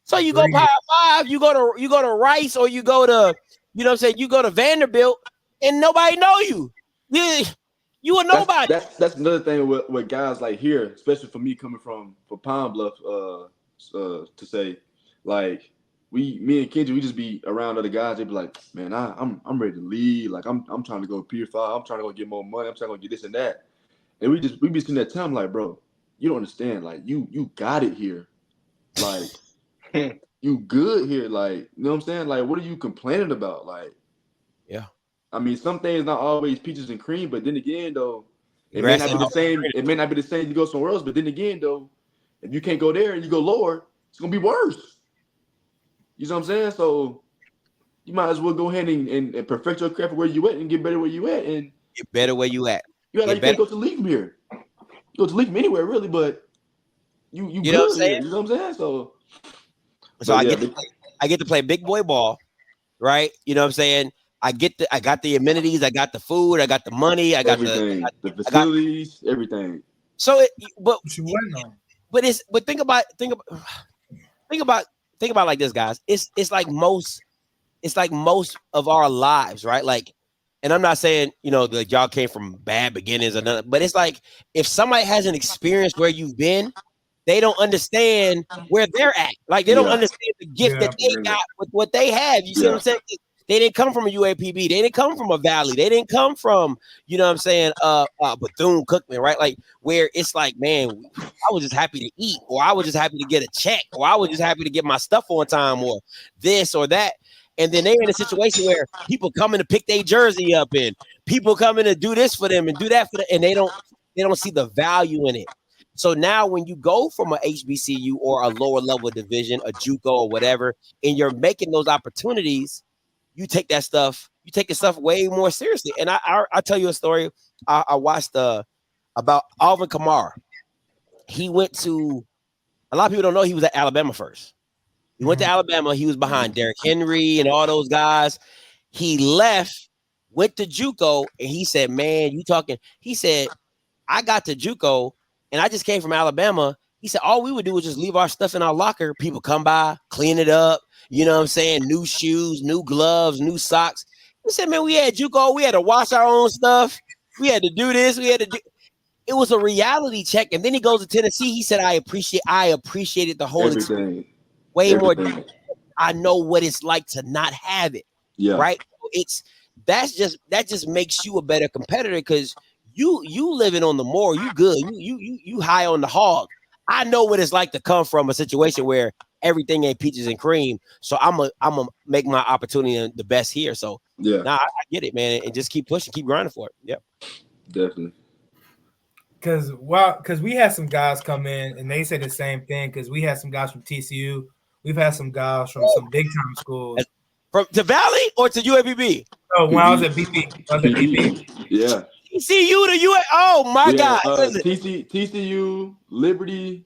So you go Power 5, you go to Rice, or you go to, you go to Vanderbilt, and nobody know you. You a nobody. That's another thing with guys like here, especially for me coming from Pine Bluff, to say, like, me and Kendrick, we just be around other guys. They be like, man, I'm ready to lead. Like I'm trying to go Pier 5. I'm trying to go get more money. I'm trying to go get this and that. And we be sitting there telling them, like, bro, you don't understand. Like you got it here. Like you good here. Like, you know what I'm saying? Like, what are you complaining about? Like, yeah. I mean, some things not always peaches and cream, but then again, though, it may not be the same. It may not be the same. You go somewhere else, but then again, though, if you can't go there and you go lower, it's gonna be worse. You know what I'm saying? So you might as well go ahead and perfect your craft where you at and get better where you at and get better where you at. You can't go to leave from here. You go to leave from anywhere really, but you know what I'm saying? You know what I'm saying? So I get to play big boy ball, right? You know what I'm saying? I got the amenities, I got the food, I got the money, I got everything, the facilities, everything. So think about like this, guys. It's like most of our lives, right? Like, and I'm not saying that y'all came from bad beginnings or nothing, but it's like if somebody hasn't experienced where you've been, they don't understand where they're at. Like they don't understand the gift that they got with what they have. You see what I'm saying? They didn't come from a UAPB. They didn't come from a Valley. They didn't come from, Bethune-Cookman, right? Like where it's like, man, I was just happy to eat, or I was just happy to get a check, or I was just happy to get my stuff on time, or this or that. And then they're in a situation where people coming to pick their jersey up, and people coming to do this for them and do that for them, and they don't see the value in it. So now when you go from a HBCU or a lower level division, a JUCO or whatever, and you're making those opportunities, you take the stuff way more seriously. And I tell you a story. I watched about Alvin Kamara. He went to, a lot of people don't know he was at Alabama first. He went to Alabama. He was behind Derrick Henry and all those guys. He left, went to JUCO, and he said, man, you talking. He said, I got to JUCO, and I just came from Alabama. He said, all we would do was just leave our stuff in our locker. People come by, clean it up. You know what I'm saying? New shoes, new gloves, new socks. He said, man, we had JUCO. We had to wash our own stuff. We had to do this. We had to do. It was a reality check. And then he goes to Tennessee. He said, I appreciated the whole experience way more. I know what it's like to not have it. Yeah. Right. That just makes you a better competitor because you living on the moor. You good. You high on the hog. I know what it's like to come from a situation where everything ain't peaches and cream. So I'm gonna make my opportunity the best here. So yeah, I get it, man, and just keep pushing, keep grinding for it. Yep, definitely. Because we had some guys come in and they say the same thing. Because we had some guys from TCU, we've had some guys from some big time schools. From to Valley or to UAPB? Oh, when I was at BP, yeah. TCU to UA. Oh my God! TCU, Liberty.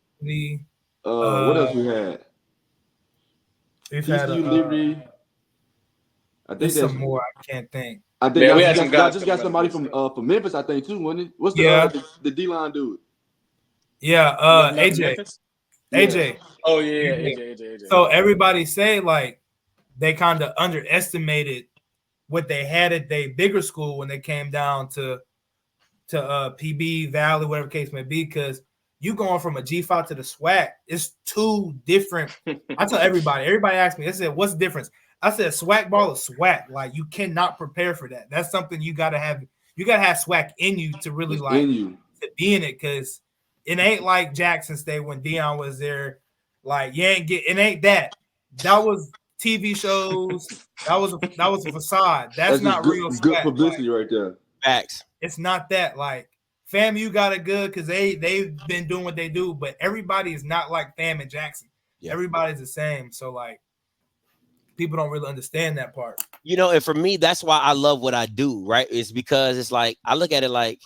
What else we had? We've TCU, had Liberty. I think there's some more. I can't think. I think we had some guys. Just got somebody from Memphis, I think too, wasn't it? What's the D-line dude? Yeah, AJ. AJ. Oh yeah, AJ. So everybody say like they kind of underestimated what they had at their bigger school when they came down to PB, Valley, whatever case may be, because you going from a G5 to the SWAC, it's two different. I tell everybody asks me, I said, what's the difference? I said SWAC ball is SWAC. Like you cannot prepare for that. That's something you gotta have. You gotta have SWAC in you to really to be in it, because it ain't like Jackson State when Dion was there. Like you ain't get it ain't that. That was TV shows. That was a facade. That's not real SWAC. Good publicity right there. Facts. It's not that. Like FAMU got it good because they've been doing what they do, but everybody is not like FAM and Jackson. Yeah. Everybody's the same. So like people don't really understand that part. You know, and for me, that's why I love what I do, right? It's because it's like I look at it like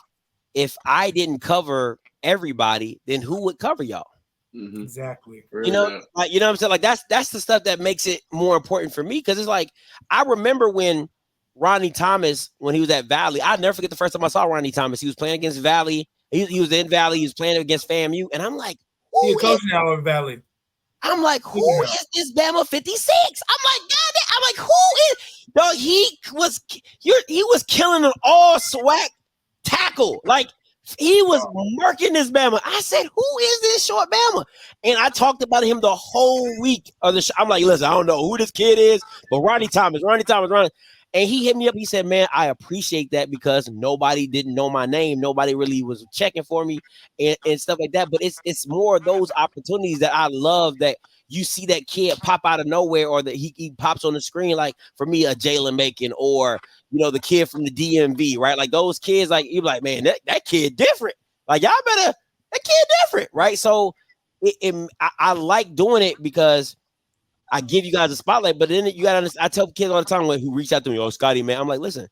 if I didn't cover everybody, then who would cover y'all? Mm-hmm. Exactly. You know, like, you know what I'm saying? Like that's the stuff that makes it more important for me, because it's like I remember when Ronnie Thomas, when he was at Valley, I'll never forget the first time I saw Ronnie Thomas. He was playing against Valley. He was in Valley. He was playing against FAMU, and I'm like, he's coaching now in Valley. I'm like, who is this Bama 56? I'm like, God, I'm like, who is? Dog, he was killing an all SWAC tackle. Like he was murking this Bama. I said, who is this short Bama? And I talked about him the whole week of the show. I'm like, listen, I don't know who this kid is, but Ronnie Thomas. And he hit me up. He said, man, I appreciate that because nobody didn't know my name. Nobody really was checking for me and stuff like that. But it's more of those opportunities that I love, that you see that kid pop out of nowhere, or that he pops on the screen. Like for me, a Jalen Macon, or, you know, the kid from the DMV, right? Like those kids, like you're like, man, that kid different. Like y'all better, that kid different, right? So I like doing it because I give you guys a spotlight, but then you got to understand. I tell kids all the time who reach out to me, oh, Scotty, man, I'm like, listen,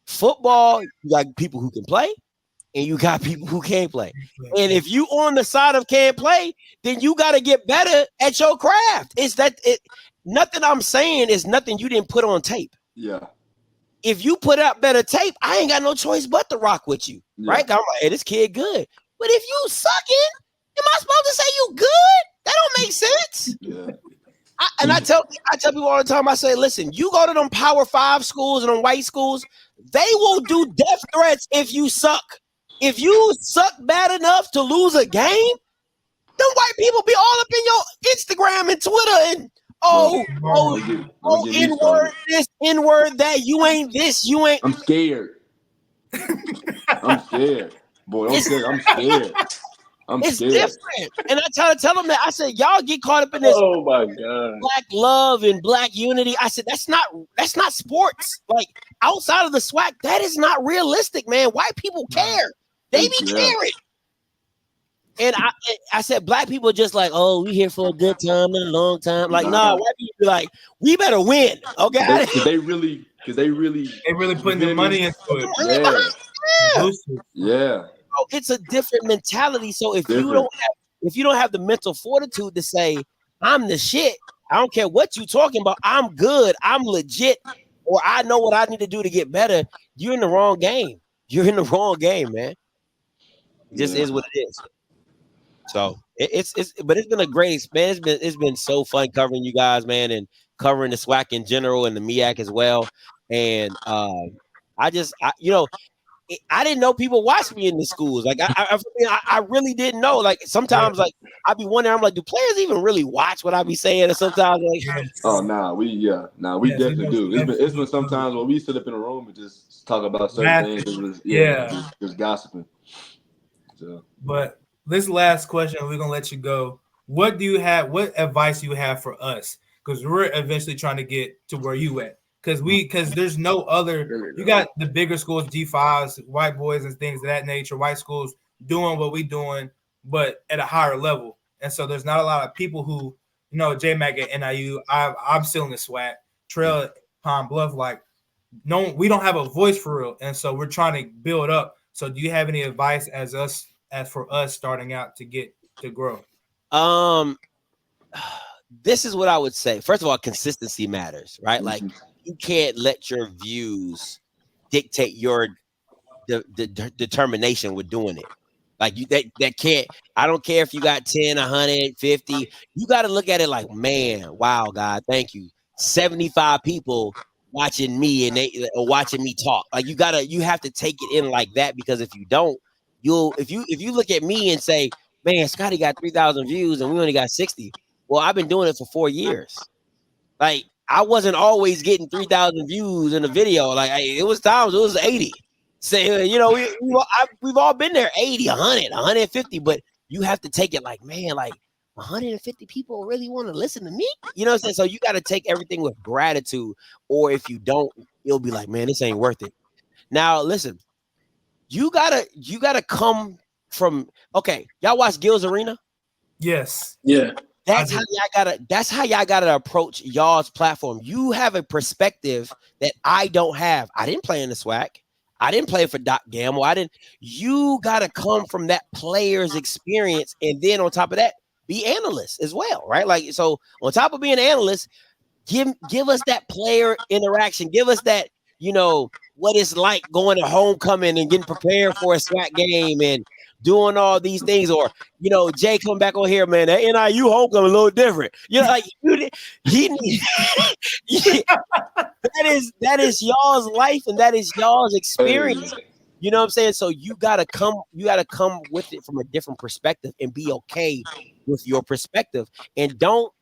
football, you got people who can play and you got people who can't play. And if you on the side of can't play, then you got to get better at your craft. Nothing I'm saying is nothing you didn't put on tape. Yeah. If you put out better tape, I ain't got no choice but to rock with you, right? I'm like, hey, this kid good. But if you sucking, am I supposed to say you good? That don't make sense. Yeah. I tell people all the time, I say, listen, you go to them Power 5 schools and them white schools, they will do death threats if you suck. If you suck bad enough to lose a game, them white people be all up in your Instagram and Twitter and N-word this, N-word that, you ain't this, you ain't. I'm scared. I'm scared. Boy, I'm scared. It's different. And I try to tell them that. I said, y'all get caught up in this oh my God, black love and black unity. I said, that's not sports. Like outside of the SWAC, that is not realistic, man. White people care. They be caring. And I said, black people are just like, oh, we here for a good time and a long time. Like, nah, white people be like, we better win. Okay. They really putting their money into it. Yeah. it's a different mentality. So if you don't have the mental fortitude to say, I'm the shit, I don't care what you're talking about, I'm good, I'm legit, or I know what I need to do to get better, you're in the wrong game. You're in the wrong game, man. It just is what it is. So but it's been a great experience. It's been so fun covering you guys, man, and covering the SWAC in general and the MEAC as well. And I didn't know people watched me in the schools. Like I really didn't know. Like sometimes, like I'd be wondering, I'm like, do players even really watch what I be saying? And sometimes, like, we definitely do. It's been sometimes when we sit up in a room and just talk about certain things. Just gossiping. So, but this last question, we're gonna let you go. What advice do you have for us? Because we're eventually trying to get to where you at. Because there's no other. You got the bigger schools, G5s, white boys, and things of that nature. White schools doing what we doing, but at a higher level. And so there's not a lot of people who, J-Mac at NIU. I'm still in the SWAC. Trail at Pine Bluff. Like, no, we don't have a voice for real. And so we're trying to build up. So do you have any advice as for us starting out to grow? This is what I would say. First of all, consistency matters, right? Mm-hmm. Like, you can't let your views dictate your determination with doing it. Like, that can't. I don't care if you got 10, 150. You got to look at it like, man, wow, God, thank you. 75 people watching me and they are watching me talk. Like, you have to take it in like that, because if you don't, if you look at me and say, man, Scotty got 3,000 views and we only got 60. Well, I've been doing it for 4 years. Like, I wasn't always getting 3,000 views in a video. Like, it was times it was 80. So, we've all been there, 80, 100, 150. But you have to take it like, man, like 150 people really want to listen to me. You know what I'm saying? So you got to take everything with gratitude, or if you don't, you'll be like, man, this ain't worth it. Now, listen, you gotta come from. Okay, y'all watch Gil's Arena? Yes. Yeah. That's how y'all gotta approach y'all's platform. You have a perspective that I don't have. I didn't play in the SWAC. I didn't play for Doc Gamble. You gotta come from that player's experience, and then on top of that, be analysts as well, right? Like, so on top of being an analyst, give us that player interaction. Give us that, what it's like going to homecoming and getting prepared for a SWAC game and doing all these things. Or, Jay come back on here, man, that NIU homecoming a little different. Like that is y'all's life and that is y'all's experience. You know what I'm saying? So you gotta come with it from a different perspective and be okay with your perspective. And don't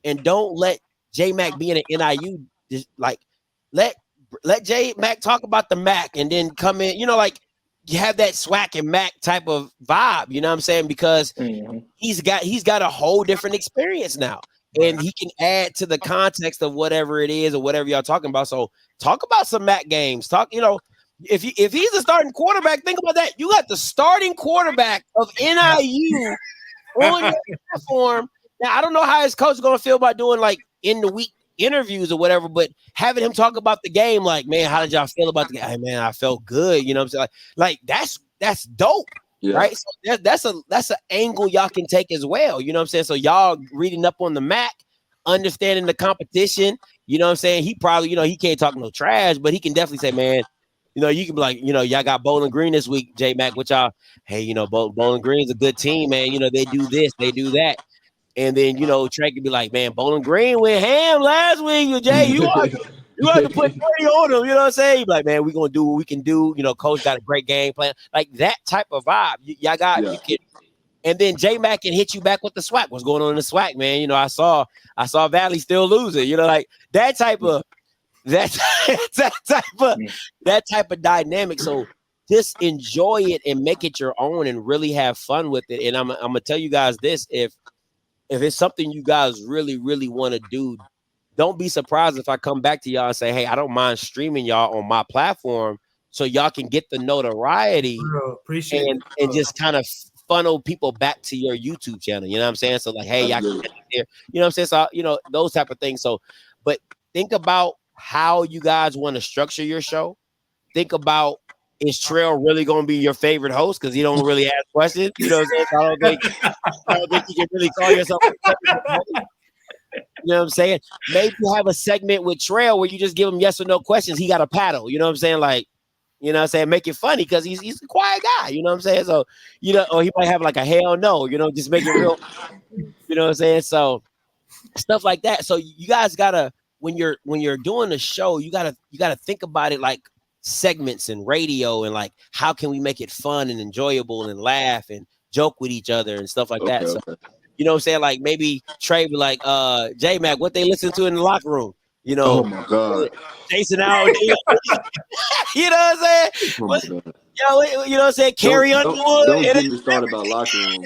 let J-Mac be in an NIU, just like let J-Mac talk about the Mac and then come in, like you have that SWAC and Mac type of vibe, you know what I'm saying? Because he's got a whole different experience now. And he can add to the context of whatever it is or whatever y'all talking about. So talk about some Mac games. Talk, if he's a starting quarterback, think about that. You got the starting quarterback of NIU on your platform. Now, I don't know how his coach is going to feel about doing like in the week interviews or whatever, but having him talk about the game, like, man, how did y'all feel about the game? Hey, man, I felt good. You know what I'm saying? Like that's dope. Yeah. Right. So that's an angle y'all can take as well. You know what I'm saying? So y'all reading up on the Mac, understanding the competition, you know what I'm saying? He probably, he can't talk no trash, but he can definitely say, man, you can be like, y'all got Bowling Green this week, J-Mac, which y'all, hey, Bowling Green's a good team, man. They do this, they do that. And then, Trey could be like, man, Bowling Green went ham last week. Jay, you have to put 30 on them. You know what I'm saying? You be like, man, we're going to do what we can do. Coach got a great game plan. Like that type of vibe. You can. And then J-Mac can hit you back with the SWAC. What's going on in the SWAC, man? I saw Valley still losing. Like that type of that type of dynamic. So just enjoy it and make it your own and really have fun with it. And I'm gonna tell you guys this: if it's something you guys really, really want to do, don't be surprised if I come back to y'all and say, hey, I don't mind streaming y'all on my platform so y'all can get the notoriety and just kind of funnel people back to your YouTube channel. You know what I'm saying? So like, hey, y'all can get there. You know what I'm saying? So, those type of things. So, but think about how you guys want to structure your show. Think about is Trail really gonna be your favorite host because he don't really ask questions? You know what I'm saying? I don't think you can really call yourself a favorite host. You know what I'm saying? Maybe you have a segment with Trail where you just give him yes or no questions. He got a paddle. You know what I'm saying? Like, you know what I'm saying? Make it funny because he's a quiet guy. You know what I'm saying? So, you know, or he might have like a hell no, you know, just make it real. You know what I'm saying? So stuff like that. So you guys gotta, when you're doing a show, you gotta think about it like segments and radio and like how can we make it fun and enjoyable and laugh and joke with each other and stuff like that. So you know what I'm saying? Like maybe Trey be like, J Mac, what they listen to in the locker room, you know. Oh my God. Jason out. You know what I'm saying? Oh my God. You know what I'm saying? Carrie Underwood. Don't get me started about locker room,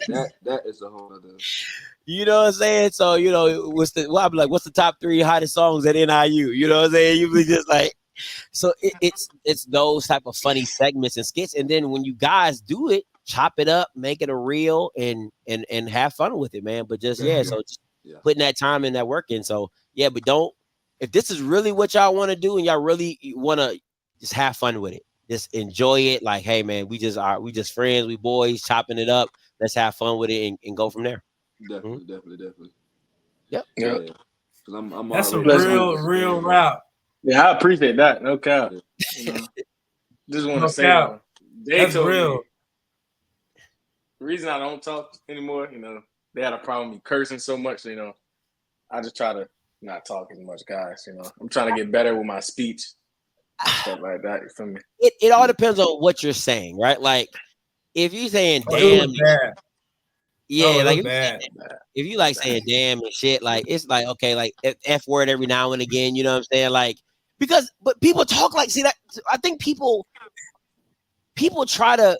bro. That is a whole other. You know what I'm saying? So, you know, what's the top 3 hottest songs at NIU? You know what I'm saying? You be just like, so it's those type of funny segments and skits. And then when you guys do it, chop it up, make it a reel and have fun with it, man. But just, so just putting that time and that work in. So, yeah, but if this is really what y'all want to do and y'all really want to just have fun with it, just enjoy it. Like, hey, man, we just friends, we boys chopping it up. Let's have fun with it and go from there. Definitely. Yep. Yeah. I'm That's a real route. Yeah, I appreciate that. No cap. You know, just want to say that. That's real. The reason I don't talk anymore, you know, they had a problem with me cursing so much, you know. I just try to not talk as much, guys. You know, I'm trying to get better with my speech, stuff like that. You feel me? It all depends on what you're saying, right? Like if you're saying damn, like if you like saying damn and shit, like it's like okay, like F word every now and again. You know what I'm saying? Like but people talk like that. I think people try to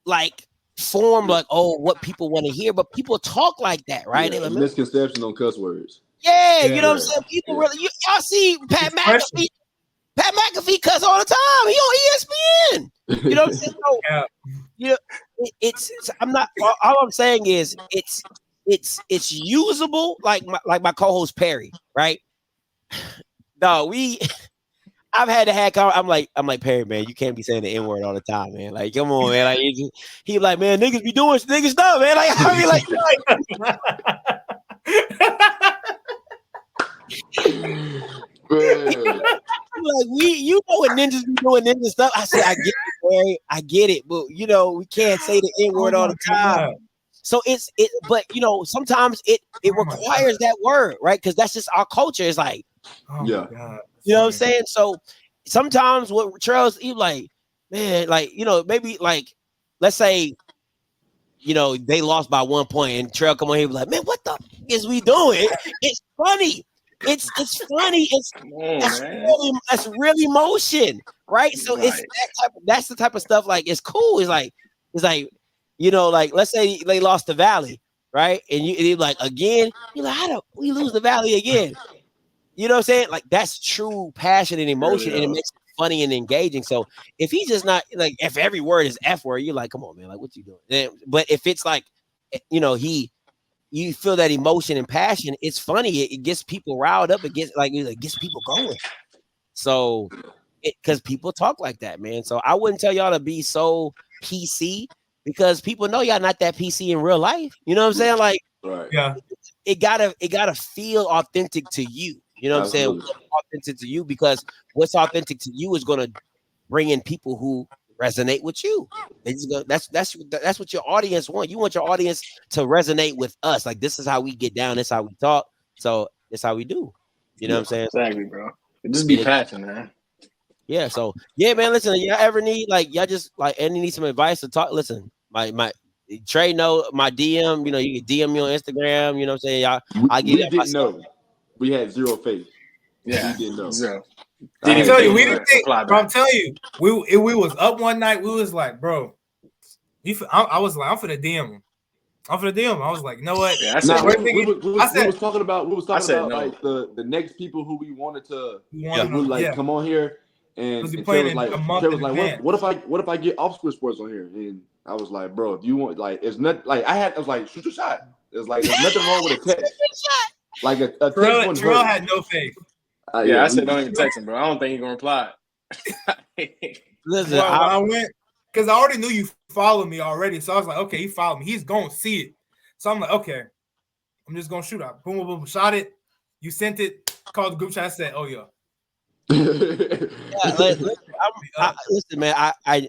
like form like what people want to hear, but people talk like that, right? Yeah, misconception on cuss words. Yeah, you know what I'm saying? People really y'all see Pat McAfee. Pat McAfee cuss all the time. He on ESPN. You know what I'm saying? So, you know, it's I'm not. All I'm saying is it's usable. Like my co-host Perry, right? No, I've had to hack. I'm like Perry, man. You can't be saying the N-word all the time, man. Like, come on, man. Like he like, man, niggas be doing niggas stuff, man. Like I mean, like you know what ninjas be doing ninja stuff. I said, I get it, Perry. I get it, but you know, we can't say the N-word all the time. So but you know, sometimes it requires that word, right? Because that's just our culture. It's like, you know what I'm saying? So sometimes what Trails, you like, man, like, you know, maybe like, let's say, you know, they lost by 1 point and Trail come on here and be like, man, what the f- is we doing? It's funny. It's funny. That's really emotion, right? So it's that's the type of stuff. Like it's cool. It's like you know, like let's say they lost the Valley, right? And you're like again, you're like, how do we lose the Valley again? You know what I'm saying? Like that's true passion and emotion, and it makes it funny and engaging. So if he's just not like if every word is F word, you're like, come on, man, like what you doing? But if it's like, you know, you feel that emotion and passion, it's funny. It gets people riled up. It gets people going. So because people talk like that, man. So I wouldn't tell y'all to be so PC because people know y'all not that PC in real life. You know what I'm saying? Like, it gotta feel authentic to you. You know what I'm saying? What's authentic to you, because what's authentic to you is gonna bring in people who resonate with you. That's what your audience want. You want your audience to resonate with us. Like this is how we get down. This is how we talk. So that's how we do. You know what I'm saying? Exactly, bro. Just be passionate, man. Yeah. So yeah, man. Listen, y'all ever need y'all just need some advice to talk? Listen, my Trey know my DM. You know, you can DM me on Instagram. You know what I'm saying? I didn't know. We had zero faith. Yeah, we didn't know. Zero. Did tell you we didn't think? Bro, I'm telling you, we was up one night. We was like, bro, I was like, I'm finna DM him. I was like, you know what? Yeah, we was talking about like the next people who we wanted to come on here, and Trey was like, what if I get off-school sports on here? And I was like, bro, if you want, like, it's not like I was like, shoot your shot. It's like there's nothing wrong with a text. Like a text one. Terrell had no faith. I said don't even text him, bro. I don't think he's gonna reply. Listen, well, I went because I already knew you followed me already. So I was like, okay, he followed me. He's going to see it. So I'm like, okay, I'm just going to shoot out. Boom, boom, boom. Shot it. You sent it. Called the group chat. I said, oh, yeah. Listen, man. I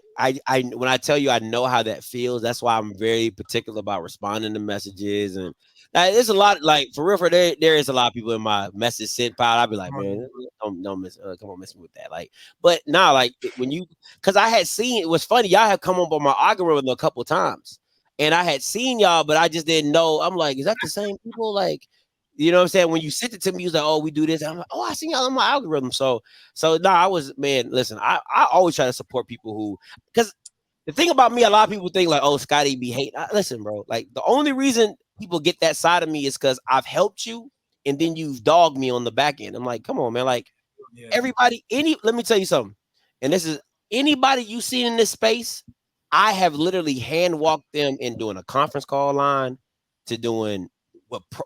when I tell you I know how that feels, that's why I'm very particular about responding to messages. And there's a lot, like for real, there is a lot of people in my message sent pile. I'll be like, man, don't miss, come on, mess me with that. Like, but nah, like when you, because I had seen, it was funny, y'all have come up on my algorithm a couple times, and I had seen y'all, but I just didn't know. I'm like, is that the same people? Like. You know what I'm saying? When you sent it to me, you was like, oh, we do this. I'm like, oh, I seen y'all on my algorithm. So I was, man, listen, I always try to support people who, because the thing about me, a lot of people think like, oh, Scotty be hating. Listen, bro, like the only reason people get that side of me is because I've helped you and then you've dogged me on the back end. I'm like, come on, man. Like everybody, let me tell you something. And this is anybody you seen in this space, I have literally hand walked them in doing a conference call line to doing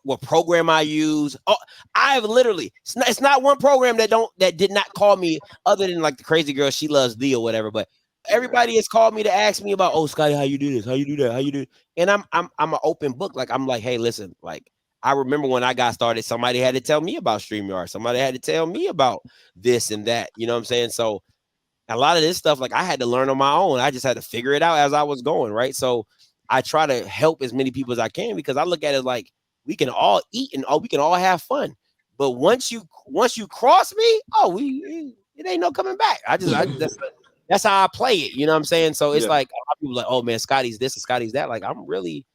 what program I use. Oh, I've literally, it's not one program that did not call me other than like the crazy girl, she loves thee or whatever. But everybody has called me to ask me about, oh, Scotty, how you do this? How you do that? How you do? And I'm an open book. Like, I'm like, hey, listen, like, I remember when I got started, somebody had to tell me about StreamYard. Somebody had to tell me about this and that. You know what I'm saying? So a lot of this stuff, like I had to learn on my own. I just had to figure it out as I was going. Right. So I try to help as many people as I can because I look at it like, we can all eat and we can all have fun, but once you cross me, it ain't no coming back. That's how I play it. You know what I'm saying? So it's like a lot of people like, oh man, Scotty's this and Scotty's that. Like I'm really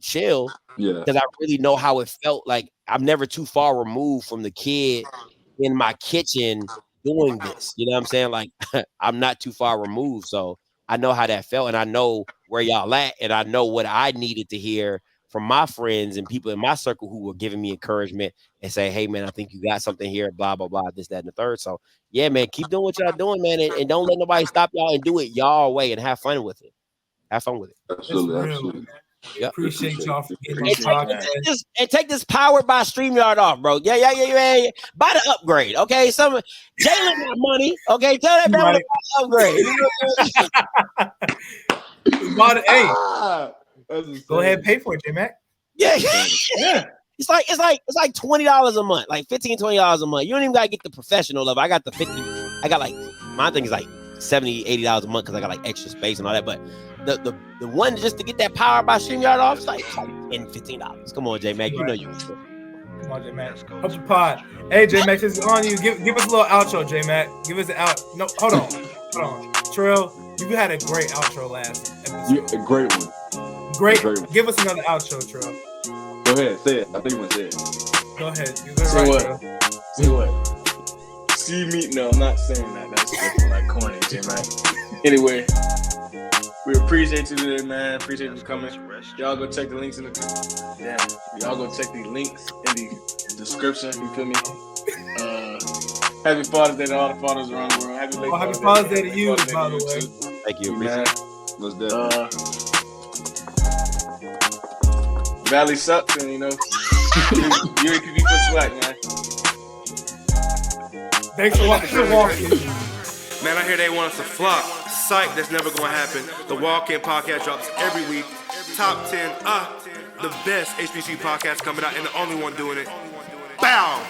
chill because I really know how it felt. Like I'm never too far removed from the kid in my kitchen doing this. You know what I'm saying? Like I'm not too far removed, so I know how that felt, and I know where y'all at, and I know what I needed to hear from my friends and people in my circle who were giving me encouragement and say, hey, man, I think you got something here, blah, blah, blah, this, that, and the third. So, yeah, man, keep doing what y'all doing, man, and don't let nobody stop y'all and do it y'all way and have fun with it. Have fun with it. Absolutely. Yep. Appreciate y'all for getting this podcast. And take this Powered by StreamYard off, bro. Yeah. Buy the upgrade, okay? Jalen got money, okay? Tell that man to buy the upgrade. Hey. Go ahead and pay for it, J-Mac. Yeah. It's like $20 a month, like $15-$20 a month. You don't even gotta get the professional level. I got the 50. I got like my thing is like $70-$80 a month because I got like extra space and all that. But the one just to get that Power by StreamYard off, it's like $10-$15. Come on, J-Mac. You know you. Come on, J-Mac. Hope you pod. Hey, J-Mac, this is on you. Give us a little outro, J-Mac. Give us an out. No, hold on. Trill, you had a great outro last episode. A great one. Great. Give us another outro, Trill. Go ahead, say it. I think you want to say it. Go ahead. Say what? Say what? See me? No, I'm not saying that. That's just like corny, J-Mac. Anyway, we appreciate you today, man. Appreciate you coming. Y'all go check the links in the Y'all go check the links in the description. You feel me? Happy Father's Day to all the fathers around the world. Happy Father's Day to you, by the way. Thank you, man. What's that? Valley sucks, and UAPB for SWAC, man. Thanks for watching. Man, I hear they want us to flop. Psych, that's never gonna happen. The Walk-In podcast drops every week. Top 10, the best HBCU podcast coming out, and the only one doing it. Bow!